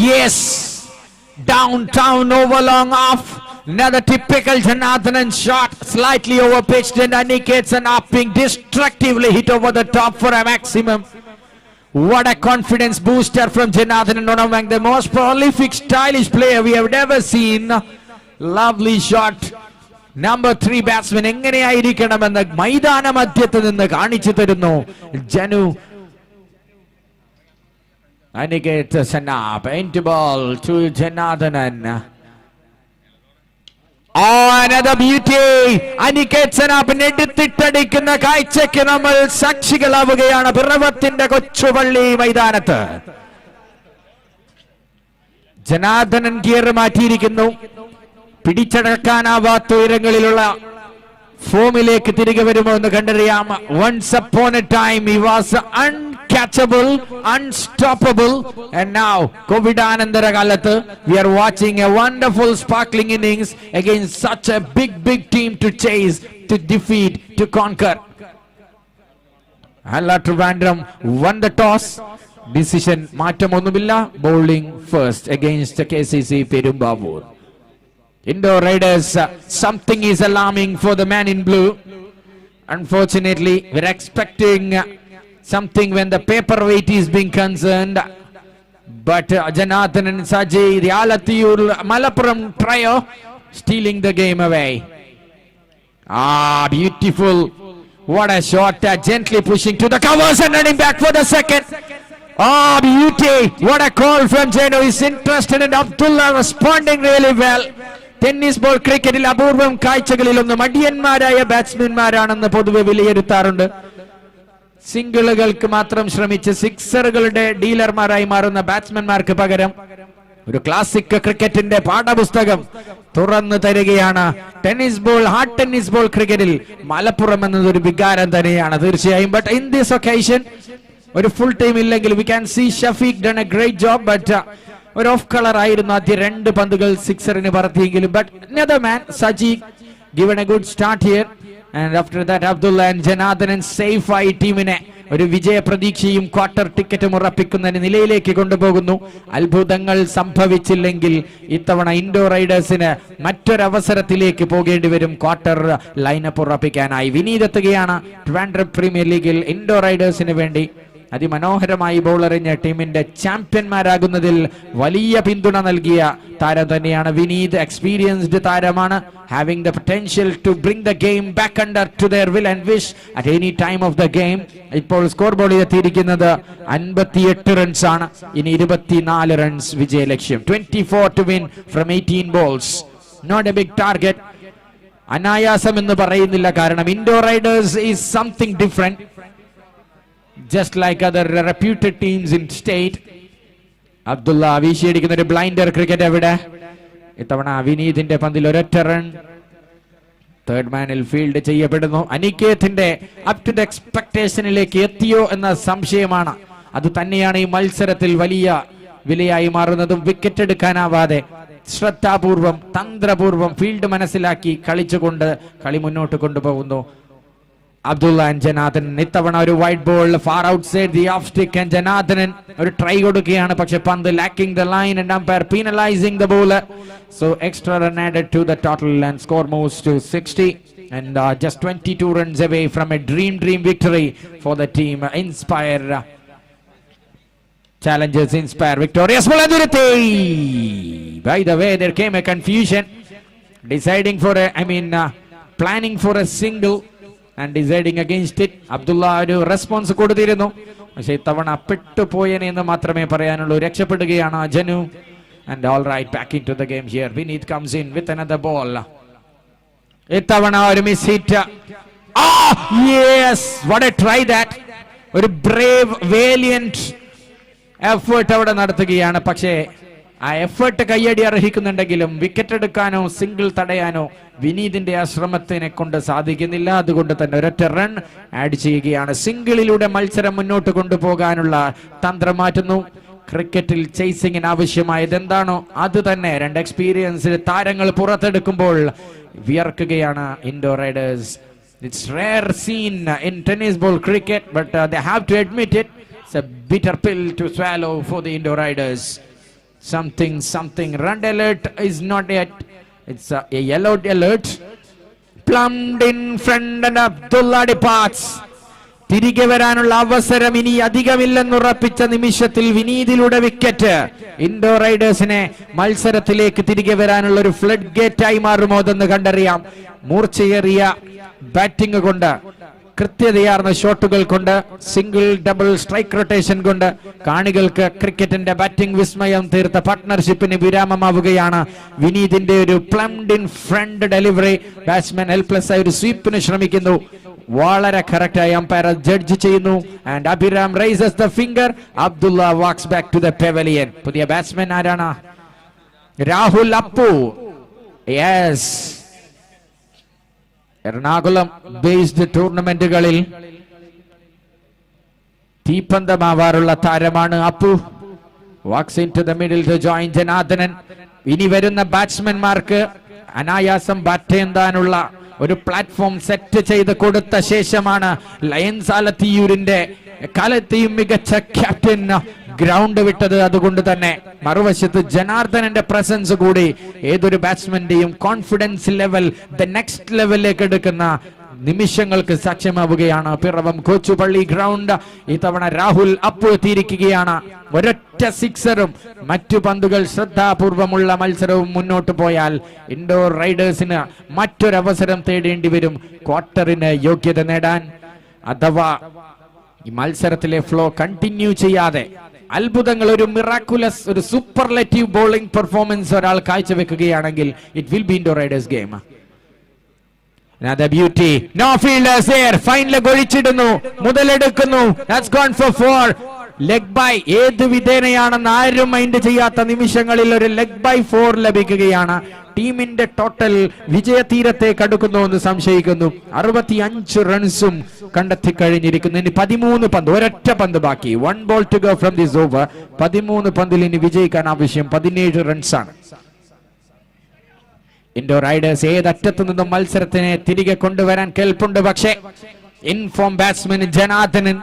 Yes. Downtown over long off. Another typical Janathanan shot, slightly overpitched, and Aniket and upping destructively hit over the top for a maximum. What a confidence booster from Janathanan, one among the most prolific, stylish player we have ever seen. Lovely shot. Number 3 batsman എങ്ങനെയായിരിക്കണമെന്ന് മൈതാന മധ്യത്ത് നിന്ന് കാണിച്ചു തരുന്നു ജനു. Aniket Sanap, into ball to Janathanan. Another beauty. Aniket Sanapine എടുത്തിട്ടടിക്കുന്ന കാഴ്ചയ്ക്ക് നമ്മൾ സാക്ഷികളാവുകയാണ് പിറവത്തിന്റെ കൊച്ചുപള്ളി മൈതാനത്ത്. Janardhanan gear മാറ്റിയിരിക്കുന്നു. പിടിച്ചടക്കാനാവാത്ത ഉയരങ്ങളിലുള്ള ഫോമിലേക്ക് തിരികെ വരുമോ എന്ന് കണ്ടറിയാം. Once upon a time he was uncatchable, unstoppable, and now കോവിഡാനന്തര കാലത്ത് we are watching a wonderful sparkling innings against such a big team to chase, to defeat, to conquer. Alla Trivandrum won the toss. Decision മാറ്റമൊന്നുമില്ല. Bowling first against KCC Perumbavoor. Indoor Raiders, something is alarming for the man in blue. Unfortunately, we're expecting something when the paperweight is being concerned. But Janathan and Saji, the Alathur Malappuram trio, stealing the game away. Beautiful. What a shot. Gently pushing to the covers and running back for the second. Beauty. What a call from Jenu. He's interested in Abdullah responding really well. Tennis ball ക്രിക്കറ്റിൽ അപൂർവം കാഴ്ചകളിലൊന്ന് മടിയന്മാരായ ബാറ്റ്സ്മാൻമാരാണെന്ന് പൊതുവെ വിലയിരുത്താറുണ്ട്. സിംഗിളുകൾക്ക് മാത്രം ശ്രമിച്ച് സിക്സറുകളുടെ ഡീലർമാരായി മാറുന്ന ബാറ്റ്സ്മാൻമാർക്ക് പകരം ഒരു classic ക്രിക്കറ്റിന്റെ പാഠപുസ്തകം തുറന്നു തരികയാണ് tennis ball. Hard tennis ball ക്രിക്കറ്റിൽ മലപ്പുറം എന്നതൊരു വികാരം തന്നെയാണ് തീർച്ചയായും. ബട്ട് ഇൻ ദിസ് ഒക്കേഷൻ ഒരു ഫുൾ ടീം ഇല്ലെങ്കിൽ we can see Shafeeq done a great job. But ഒരു ഓഫ് കളർ ആയിരുന്നു ആദ്യ 2 പന്തുകൾ സിക്സറിന് പറത്തിയെങ്കിലും. But another man Saji given a good start here, and after that Abdullah and Janathanan safe ആയി ടീമിനെ ഒരു വിജയ പ്രതീക്ഷയും ക്വാർട്ടർ ടിക്കറ്റും ഉറപ്പിക്കുന്ന നിലയിലേക്ക് കൊണ്ടുപോകുന്നു. അത്ഭുതങ്ങൾ സംഭവിച്ചില്ലെങ്കിൽ ഇത്തവണ ഇൻഡോർ റൈഡേഴ്സിന് മറ്റൊരവസരത്തിലേക്ക് പോകേണ്ടി വരും ക്വാർട്ടർ ലൈനപ്പ് ഉറപ്പിക്കാനായി. വിനീത് എത്തുകയാണ് ട്രിവാൻഡ്രം പ്രീമിയർ ലീഗിൽ ഇൻഡോർ റൈഡേഴ്സിന് വേണ്ടി. അതിമനോഹരമായി ബോളെറിഞ്ഞ് ടീമിന്റെ ചാമ്പ്യന്മാരാകുന്നതിൽ വലിയ പിന്തുണ നൽകിയ താരം തന്നെയാണ് വിനീത്. എക്സ്പീരിയൻസ്ഡ് താരമാണ്. Having the potential to bring the game back under to their will and wish at any time of the game. ഇപ്പോൾ സ്കോർ ബോർഡിൽ എത്തിയിരിക്കുന്നത് 58 റൺസ് ആണ്. ഇനി 24 റൺസ് വിജയ ലക്ഷ്യം. 24 to win from 18 balls. Not a big target. അനായാസം എന്ന് പറയുന്നില്ല, കാരണം Indore Riders is something different. Just like other reputed teams in state. Abdullah വീശിയടിക്കുന്ന ഒരു ബ്ലൈൻഡർ ക്രിക്കറ്റ് എവിടെ? ഇത്തവണ വിനീതിന്റെ പന്തിൽ ഒരൊറ്റ റൺ. തേർഡ് മാനിൽ ഫീൽഡ് ചെയ്യപ്പെടുന്നു. അനികേത്തിന്റെ അപ് ടു ദ എക്സ്പെക്ടേഷനിലേക്ക് എത്തിയോ എന്ന സംശയമാണ്. അത് തന്നെയാണ് ഈ മത്സരത്തിൽ വലിയ വിലയായി മാറുന്നതും. വിക്കറ്റ് എടുക്കാനാവാതെ ശ്രദ്ധാപൂർവം തന്ത്രപൂർവം ഫീൽഡ് മനസ്സിലാക്കി കളിച്ചുകൊണ്ട് കളി മുന്നോട്ട് കൊണ്ടുപോകുന്നു Abdullah and Janathanan. ഇത്തവണ ഒരു wide ball far outside the of stick and Janathanan ഒരു ട്രൈ കൊടുക്കുകയാണ്. പക്ഷെ പന്ത് lacking the line and umpire penalizing the bowler. So extra run added to the total and score moves to 60 and just 22 runs away from a dream victory for the team. Inspire Challengers Inspire victorious. By the way, there came a confusion deciding for planning for a single and deciding against it. Abdullah ഒരു response കൊടുത്തിരുന്നു, പക്ഷേ ഇത്തവണ പെട്ടുപോയനെ എന്ന് മാത്രമേ പറയാനുള്ളൂ. രക്ഷപ്പെടുകയാണ് ജനു. And all right, back into the game here. Vineet comes in with another ball. ഇത്തവണ ഒരു miss hit. Yes, what a try that. ഒരു brave valiant effort അവിടെ നടത്തുകയാണ്. പക്ഷേ ആ എഫേർട്ട് കയ്യടി അർഹിക്കുന്നുണ്ടെങ്കിലും വിക്കറ്റ് എടുക്കാനോ സിംഗിൾ തടയാനോ വിനീതിന്റെ ആ ശ്രമത്തിനെ കൊണ്ട് സാധിക്കുന്നില്ല. അതുകൊണ്ട് തന്നെ ഒരൊറ്റ റൺ ആഡ് ചെയ്യുകയാണ്. സിംഗിളിലൂടെ മത്സരം മുന്നോട്ട് കൊണ്ടുപോകാനുള്ള തന്ത്രം മാറ്റുന്നു. ക്രിക്കറ്റിൽ ചേസിങ്ങിന് ആവശ്യമായത് എന്താണോ അത് തന്നെ 2 എക്സ്പീരിയൻസ്ഡ് താരങ്ങൾ പുറത്തെടുക്കുമ്പോൾ വിയർക്കുകയാണ് indoor riders. It's rare seen in tennis ball cricket, but they have to admit it. It's a bitter pill to swallow for the Indo Riders. Something. Red alert is not yet. It's a yellow alert. Plumbed in front and Abdullah departs. തിരികെ വരാനുള്ള അവസരം ഇനി അധികമില്ലെന്നുറപ്പിച്ച നിമിഷത്തിൽ വിനീതിലൂടെ wicket Indo റൈഡേഴ്സിനെ മത്സരത്തിലേക്ക് തിരികെ വരാനുള്ള ഒരു ഫ്ലഡ് ഗേറ്റ് ആയി മാറുമോ എന്ന് കണ്ടറിയാം. മൂർച്ചയേറിയ ബാറ്റിംഗ് കൊണ്ട്, കൃത്യതയാർന്ന ഷോട്ടുകൾ കൊണ്ട്, സിംഗിൾ ഡബിൾ സ്ട്രൈക്ക് റൊട്ടേഷൻ കൊണ്ട് കാണികൾക്ക് ക്രിക്കറ്റിന്റെ ബാറ്റിംഗ് വിസ്മയം തീർത്ത പാർട്ട്ണർഷിപ്പിന് വിരാമമാവുകയാണ്. വിനീതിന്റെ ഒരു plumb in front delivery. Batsman helpless ആയി ഒരു സ്വീപ്പിന് ശ്രമിക്കുന്നു. വളരെ കറക്റ്റായി അമ്പയർ ജഡ്ജ് ചെയ്യുന്നു. And Abhiram raises the finger. Abdulla walks back to the pavilion. പുതിയ ബാറ്റ്സ്മാൻ ആരാണ്? രാഹുൽ അപ്പു. യെസ്, എറണാകുളം ബേസ്ഡ് ടൂർണമെന്റുകളിൽ തീപ്പന്തമാവാറുള്ള താരമാണ് Appu. Walks in to the middle to join Janardhanan. ഇനി വരുന്ന ബാറ്റ്സ്മാൻമാർക്ക് അനായാസം ബാറ്റ് ചെയ്യാനുള്ള ഒരു പ്ലാറ്റ്ഫോം സെറ്റ് ചെയ്ത് കൊടുത്ത ശേഷമാണ് ലയൻസ് ആലത്തിയൂരിന്റെ കാലത്തെയും മികച്ച ക്യാപ്റ്റൻ ഗ്രൗണ്ട് വിട്ടത്. അതുകൊണ്ട് തന്നെ മറുവശത്ത് ജനാർദ്ദനന്റെ പ്രസൻസ് കൂടി ഏതൊരു ബാറ്റ്സ്മാന്റെയും കോൺഫിഡൻസ് ലെവൽ ദ നെക്സ്റ്റ് ലെവലിലേക്ക് എടുക്കുന്ന നിമിഷങ്ങൾക്ക് സാക്ഷ്യമാവുകയാണ്. പിറവം കൊച്ചുപള്ളി ഗ്രൗണ്ട്. ഇത്തവണ രാഹുൽ അപ്പു എത്തിയിരിക്കുകയാണ്. ഒരൊറ്റ സിക്സറും മറ്റു പന്തുകൾ ശ്രദ്ധാപൂർവമുള്ള മത്സരവും മുന്നോട്ട് പോയാൽ ഇൻഡോർ റൈഡേഴ്സിന് മറ്റൊരവസരം തേടേണ്ടി വരും ക്വാർട്ടറിന് യോഗ്യത നേടാൻ. അഥവാ ഈ മത്സരത്തിലെ ഫ്ലോ കണ്ടിന്യൂ ചെയ്യാതെ അത്ഭുതങ്ങൾ, ഒരു മിറാക്കുലസ്, ഒരു സൂപ്പർലെറ്റീവ് ബോളിംഗ് പെർഫോമൻസ് ഒരാൾ കാഴ്ചവെക്കുകയാണെങ്കിൽ it will be indoor riders game. Another beauty. No fielders there. Fine leg ഒഴിച്ചിടുന്നു, മുതലെടുക്കുന്നു. That's gone for 4. Leg bye ഏത് വിധേനയാണെന്ന് ആരും മൈൻഡ് ചെയ്യാത്ത നിമിഷങ്ങളിൽ ഒരു ലെഗ് ബൈ 4 ലഭിക്കുകയാണ്. ടീമിന്റെ ടോട്ടൽ വിജയതീരത്തേക്ക് അടുക്കുന്നു എന്ന് സംശയിക്കുന്നു. 65 റൺസും കണ്ടെത്തി കഴിഞ്ഞിരിക്കുന്നു. ഇനി 13 പന്ത്, ഒരൊറ്റ പന്ത് ബാക്കി. 1 ball to go from this over. 13 പന്തിൽ ഇനി വിജയിക്കാൻ ആവശ്യം 17 റൺസാണ്. ഇൻഡോ റൈഡേഴ്സ് ഏതറ്റത്തു നിന്നും മത്സരത്തിനെ തിരികെ കൊണ്ടുവരാൻ കേൾപ്പുണ്ട്. പക്ഷേ in form batsman Janardhanan,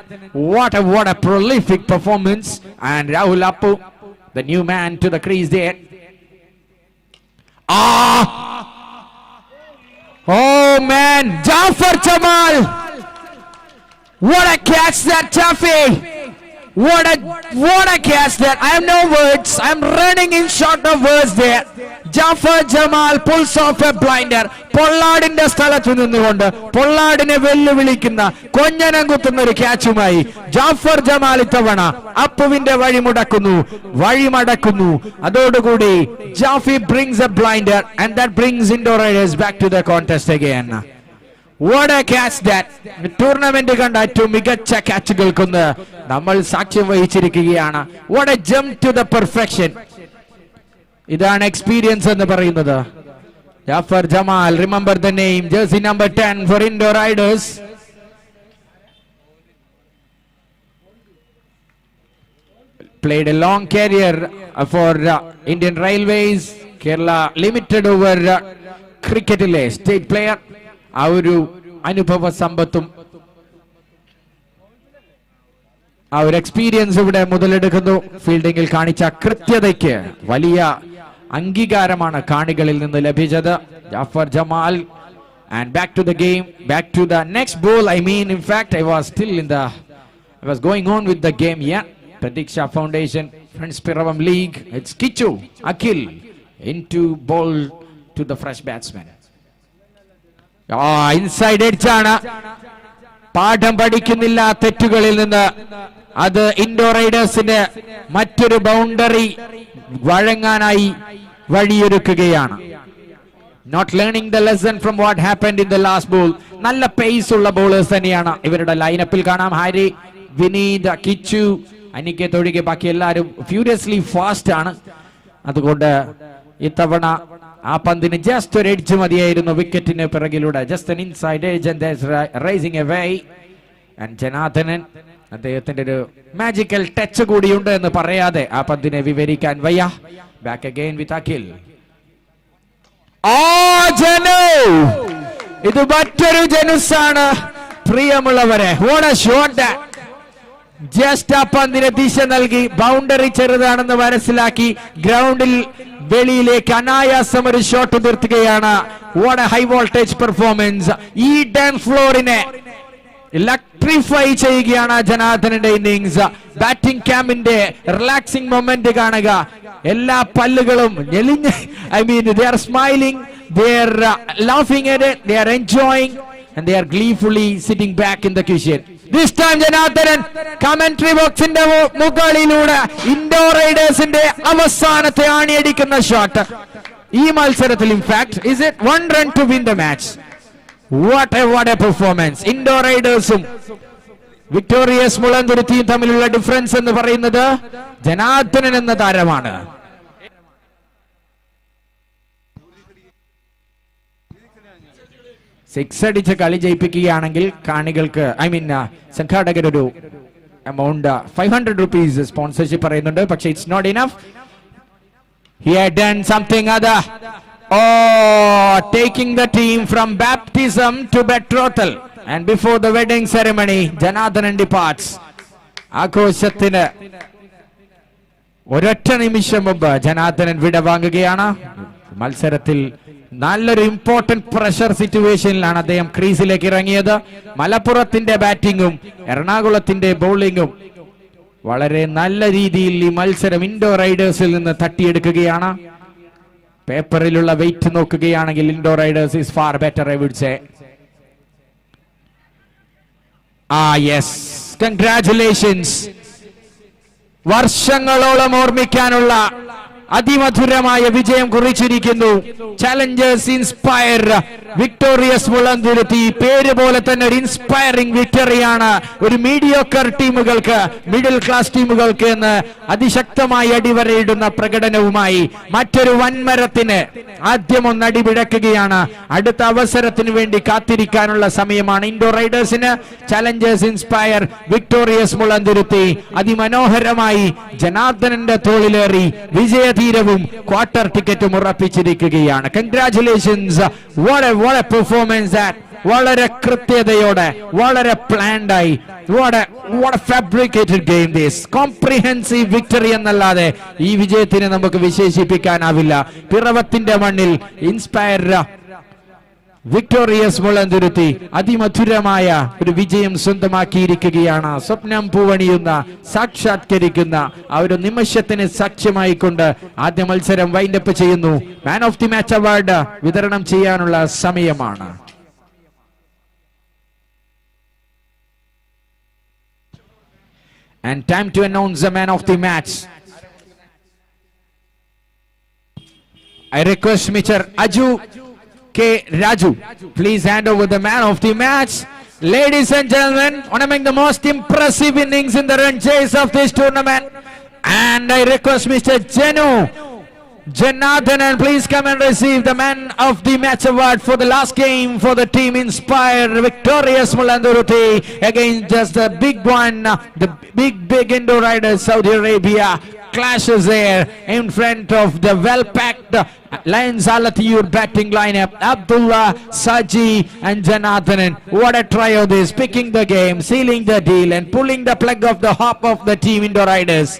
what a prolific performance. And Rahul Appu, the new man to the crease there. Oh man, Jafar Jamal, what a catch that, Jaffy. What a catch that. I have no words. I am running in short of words there. Jafar Jamal pulls off a blinder. പൊള്ളാടിന്റെ സ്ഥലത്ത് നിന്നുകൊണ്ട് പൊള്ളാടിനെ വെല്ലുവിളിക്കുന്ന, കൊഞ്ഞനം കുത്തുന്ന ഒരു ക്യാച്ചുമായി Jafar Jamal ഇത്തവണ അപ്പുവിന്റെ വഴിമടക്കുന്നു. അതോടുകൂടി Jaffe brings a blinder and that brings Indo Riders back to the contest again. What a catch that. Tournament കണ്ട ഏറ്റവും മികച്ച ക്യാച്ചുകൾക്കൊന്ന് നമ്മൾ സാക്ഷ്യം വഹിച്ചിരിക്കുകയാണ്. What a jump to the perfection. ഇതാണ് എക്സ്പീരിയൻസ് എന്ന് പറയുന്നത്. Jafar Jamal, remember the name, jersey number 10 for Indo Riders. Played a long career for Indian Railways, Kerala Limited over cricketile state player. ആ ഒരു അനുഭവ സമ്പത്തും ആ ഒരു എക്സ്പീരിയൻസ് ഇവിടെ മുതലെടുക്കുന്നു. ഫീൽഡിംഗിൽ കാണിച്ച കൃത്യതയ്ക്ക് വലിയ അംഗീകാരമാണ് കാണികളിൽ നിന്ന് ലഭിച്ചത്. Jafar Jamal and back to the game, back to the next ball. In fact I was going on with the game. Pratiksha Foundation, Friends Piravam League. It's Kichu Akhil into ball to the fresh batsman. Inside edge ആണ്. പാഠം പഠിക്കുന്നില്ല തെറ്റുകളിൽ നിന്ന്. അത് indoor റൈഡേഴ്സിന് മറ്റൊരു boundary വഴങ്ങാനായി വഴിയൊരുക്കുകയാണ്. Not learning the lesson from what happened in the last ball. നല്ല പേസ് ഉള്ള ബോളേഴ്സ് തന്നെയാണ് ഇവരുടെ ലൈനപ്പിൽ കാണാം. ഹാരി, വിനീത്, കിച്ചു, അനിക്കേത് ഒഴികെ ബാക്കി എല്ലാവരും ഫ്യൂരിയസ്ലി ഫാസ്റ്റ് ആണ്. അതുകൊണ്ട് ഇത്തവണ ആ പന്തിന് ജസ്റ്റ് ഒരു എഡ്ജ് മതിയായിരുന്നു വിക്കറ്റിന് പിറകിലൂടെ. Just an inside edge and there's raising away. And Janardhanan, അദ്ദേഹത്തിന്റെ ഒരു മാജിക്കൽ ടച്ച് കൂടിയുണ്ട് എന്ന് പറയാതെ ആ പന്തിനെ വിവരിക്കാൻ വയ്യ. ബാക്ക് അഗൈൻ വിത്ത് അഖിൽ. ജനു, ഇത് മറ്റൊരു ജനുസാണ് പ്രിയമുള്ളവരെ. What a shot that. Just ആ പന്തിന് ദിശ നൽകി ബൗണ്ടറി ചെറുതാണെന്ന് മനസ്സിലാക്കി ഗ്രൗണ്ടിൽ വെളിയിലേക്ക് അനായാസം ഒരു ഷോട്ട് നിർത്തുകയാണ്. What A high voltage performance. ഈ ഡാൻസ് ഫ്ലോറിനെ ഇലക്ട്രിഫൈ ചെയ്യുകയാണ് ജനാർദ്ദനന്റെ ഇന്നിംഗ്സ്. ബാറ്റിംഗ് ക്യാമ്പിന്റെ റിലാക്സിംഗ് മൊമെന്റ് കാണുക. എല്ലാ പല്ലുകളും they are smiling, they are laughing at it, they are enjoying and they are gleefully sitting back in the cushion. This time Janardhanan commentary ബോക്സിന്റെ മുകളിലൂടെ indoor റൈഡേഴ്സിന്റെ അവസാനത്തെ ആണിയടിക്കുന്ന shot ഈ മത്സരത്തിൽ. In fact is it 1 run to win the match? What a performance. Indoor റൈഡേഴ്സും victorious മുളന്തുരുത്തിയും തമ്മിലുള്ള difference എന്ന് പറയുന്നത് ജനാർദ്ദനൻ എന്ന താരമാണ്. സിക്സ് അടിച്ച് കളി ജയിപ്പിക്കുകയാണെങ്കിൽ കാണികൾക്ക് സംഘാടകരൊരു എമൗണ്ട് 500 rupees സ്പോൺസർഷിപ്പ് പറയുന്നുണ്ട്. പക്ഷേ it's not enough. He had done something other. Taking the team from baptism to betrothal and before the wedding ceremony, Janardhanan departs. ആഘോഷത്തിന് ഒരൊറ്റ നിമിഷം മുമ്പ് ജനാർദ്ദനൻ വിട വാങ്ങുകയാണ്. മത്സരത്തിൽ നല്ലൊരു ഇമ്പോർട്ടന്റ് പ്രഷർ സിറ്റുവേഷനിലാണ് അദ്ദേഹം ക്രീസിലേക്ക് ഇറങ്ങിയത്. മലപ്പുറത്തിന്റെ ബാറ്റിംഗും എറണാകുളത്തിന്റെ ബൗളിംഗും വളരെ നല്ല രീതിയിൽ ഈ മത്സരം ഇൻഡോർ റൈഡേഴ്സിൽ നിന്ന് തട്ടിയെടുക്കുകയാണ്. പേപ്പറിലുള്ള വെയിറ്റ് നോക്കുകയാണെങ്കിൽ indoor Riders is far better, I would say. Yes, congratulations. വർഷങ്ങളോളം ഓർമ്മിക്കാനുള്ള അതിമധുരമായ വിജയം കുറിച്ചിരിക്കുന്നു. Challengers inspire victorious Mulanthuruthy. പേര് പോലെ തന്നെ ഒരു ഇൻസ്പയറിംഗ് വിക്ടറിയാണ് ഒരു മീഡിയോക്കർ ടീമുകൾക്ക്, മിഡിൽ ക്ലാസ് ടീമുകൾക്ക് എന്ന് അതിശക്തമായി അടിവരയിടുന്ന പ്രകടനവുമായി മറ്റൊരു വൻമരത്തിന് ആദ്യം ഒന്ന് അടിപിഴക്കുകയാണ്. അടുത്ത അവസരത്തിന് വേണ്ടി കാത്തിരിക്കാനുള്ള സമയമാണ് ഇൻഡോർ റൈഡേഴ്സിന്. ചാലഞ്ചേഴ്സ് ഇൻസ്പയർ വിക്ടോറിയസ് മുളന്തുരുത്തി അതിമനോഹരമായി ജനാർദ്ദനന്റെ തോളിലേറി വിജയതീരവും ക്വാർട്ടർ ടിക്കറ്റും ഉറപ്പിച്ചിരിക്കുകയാണ്. Congratulations. what a performance that. വളരെ കൃത്യതയോടെ, വളരെ പ്ലാൻഡ് ആയി, what a fabricated game this. Comprehensive victory എന്നല്ലാതെ ഈ വിജയത്തിനെ നമുക്ക് വിശേഷിപ്പിക്കാനാവില്ല. പിറവത്തിന്റെ മണ്ണിൽ ഇൻസ്പയർ വിക്ടോറിയസ് മുളന്തുരുത്തി അതിമധുരമായ ഒരു വിജയം സ്വന്തമാക്കിയിരിക്കുകയാണ്. സ്വപ്നം പൂവണിയുന്ന, സാക്ഷാത്കരിക്കുന്ന ആ ഒരു നിമിഷത്തിന് സാക്ഷ്യമായിക്കൊണ്ട് ആദ്യ മത്സരം വൈൻഡപ്പ് ചെയ്യുന്നു. Man of the match award വിതരണം ചെയ്യാനുള്ള സമയമാണ്. And time to announce the man of the match. I request Mr. Aju K. Raju, please hand over the man of the match. Ladies and gentlemen, one among the most impressive innings in the run chase of this tournament. And I request Mr. Janardhanan, please come and receive the man of the match award for the last game for the team Inspire Victorious Mulanduruthi against just the big one, the big Indo Riders Saudi Arabia. Clashes there in front of the well-packed Lions Alatiyur batting lineup. Abdullah, Saji and Janardhanan. What a trio this, picking the game, sealing the deal and pulling the plug of the hop of the team Indo Riders.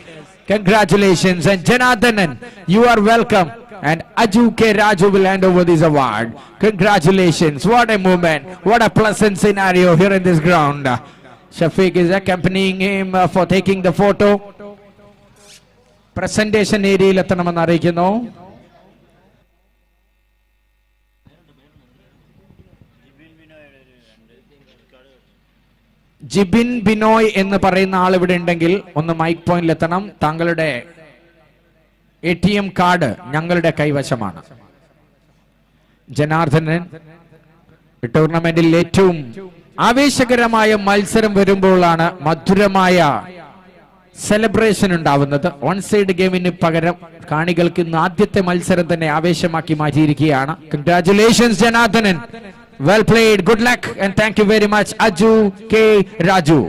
Congratulations. And Janardhanan, you are welcome. And Aju K. Raju will hand over this award. Congratulations. What a moment. What a pleasant scenario here in this ground. Shafiq is accompanying him for taking the photo. Presentation ഏരിയയിൽ എത്തണമെന്ന് അറിയിക്കുന്നു. ജിബിൻ ബിനോയ് എന്ന് പറയുന്ന ആൾ ഇവിടെ ഉണ്ടെങ്കിൽ ഒന്ന് mic പോയിന്റിൽ എത്തണം. താങ്കളുടെ ATM കാർഡ് ഞങ്ങളുടെ കൈവശമാണ്. ജനാർദ്ദനൻ, ടൂർണമെന്റിൽ ഏറ്റവും ആവേശകരമായ മത്സരം വരുമ്പോഴാണ് മധുരമായ സെലിബ്രേഷൻ ഉണ്ടാവുന്നത്. വൺ സൈഡ് ഗെയിമിന് പകരം കാണികൾക്ക് ഇന്ന് ആദ്യത്തെ മത്സരം തന്നെ ആവേശമാക്കി മാറ്റിയിരിക്കുകയാണ്. Congratulations Janardhanan, well played, good luck and thank you very much Aju K Raju.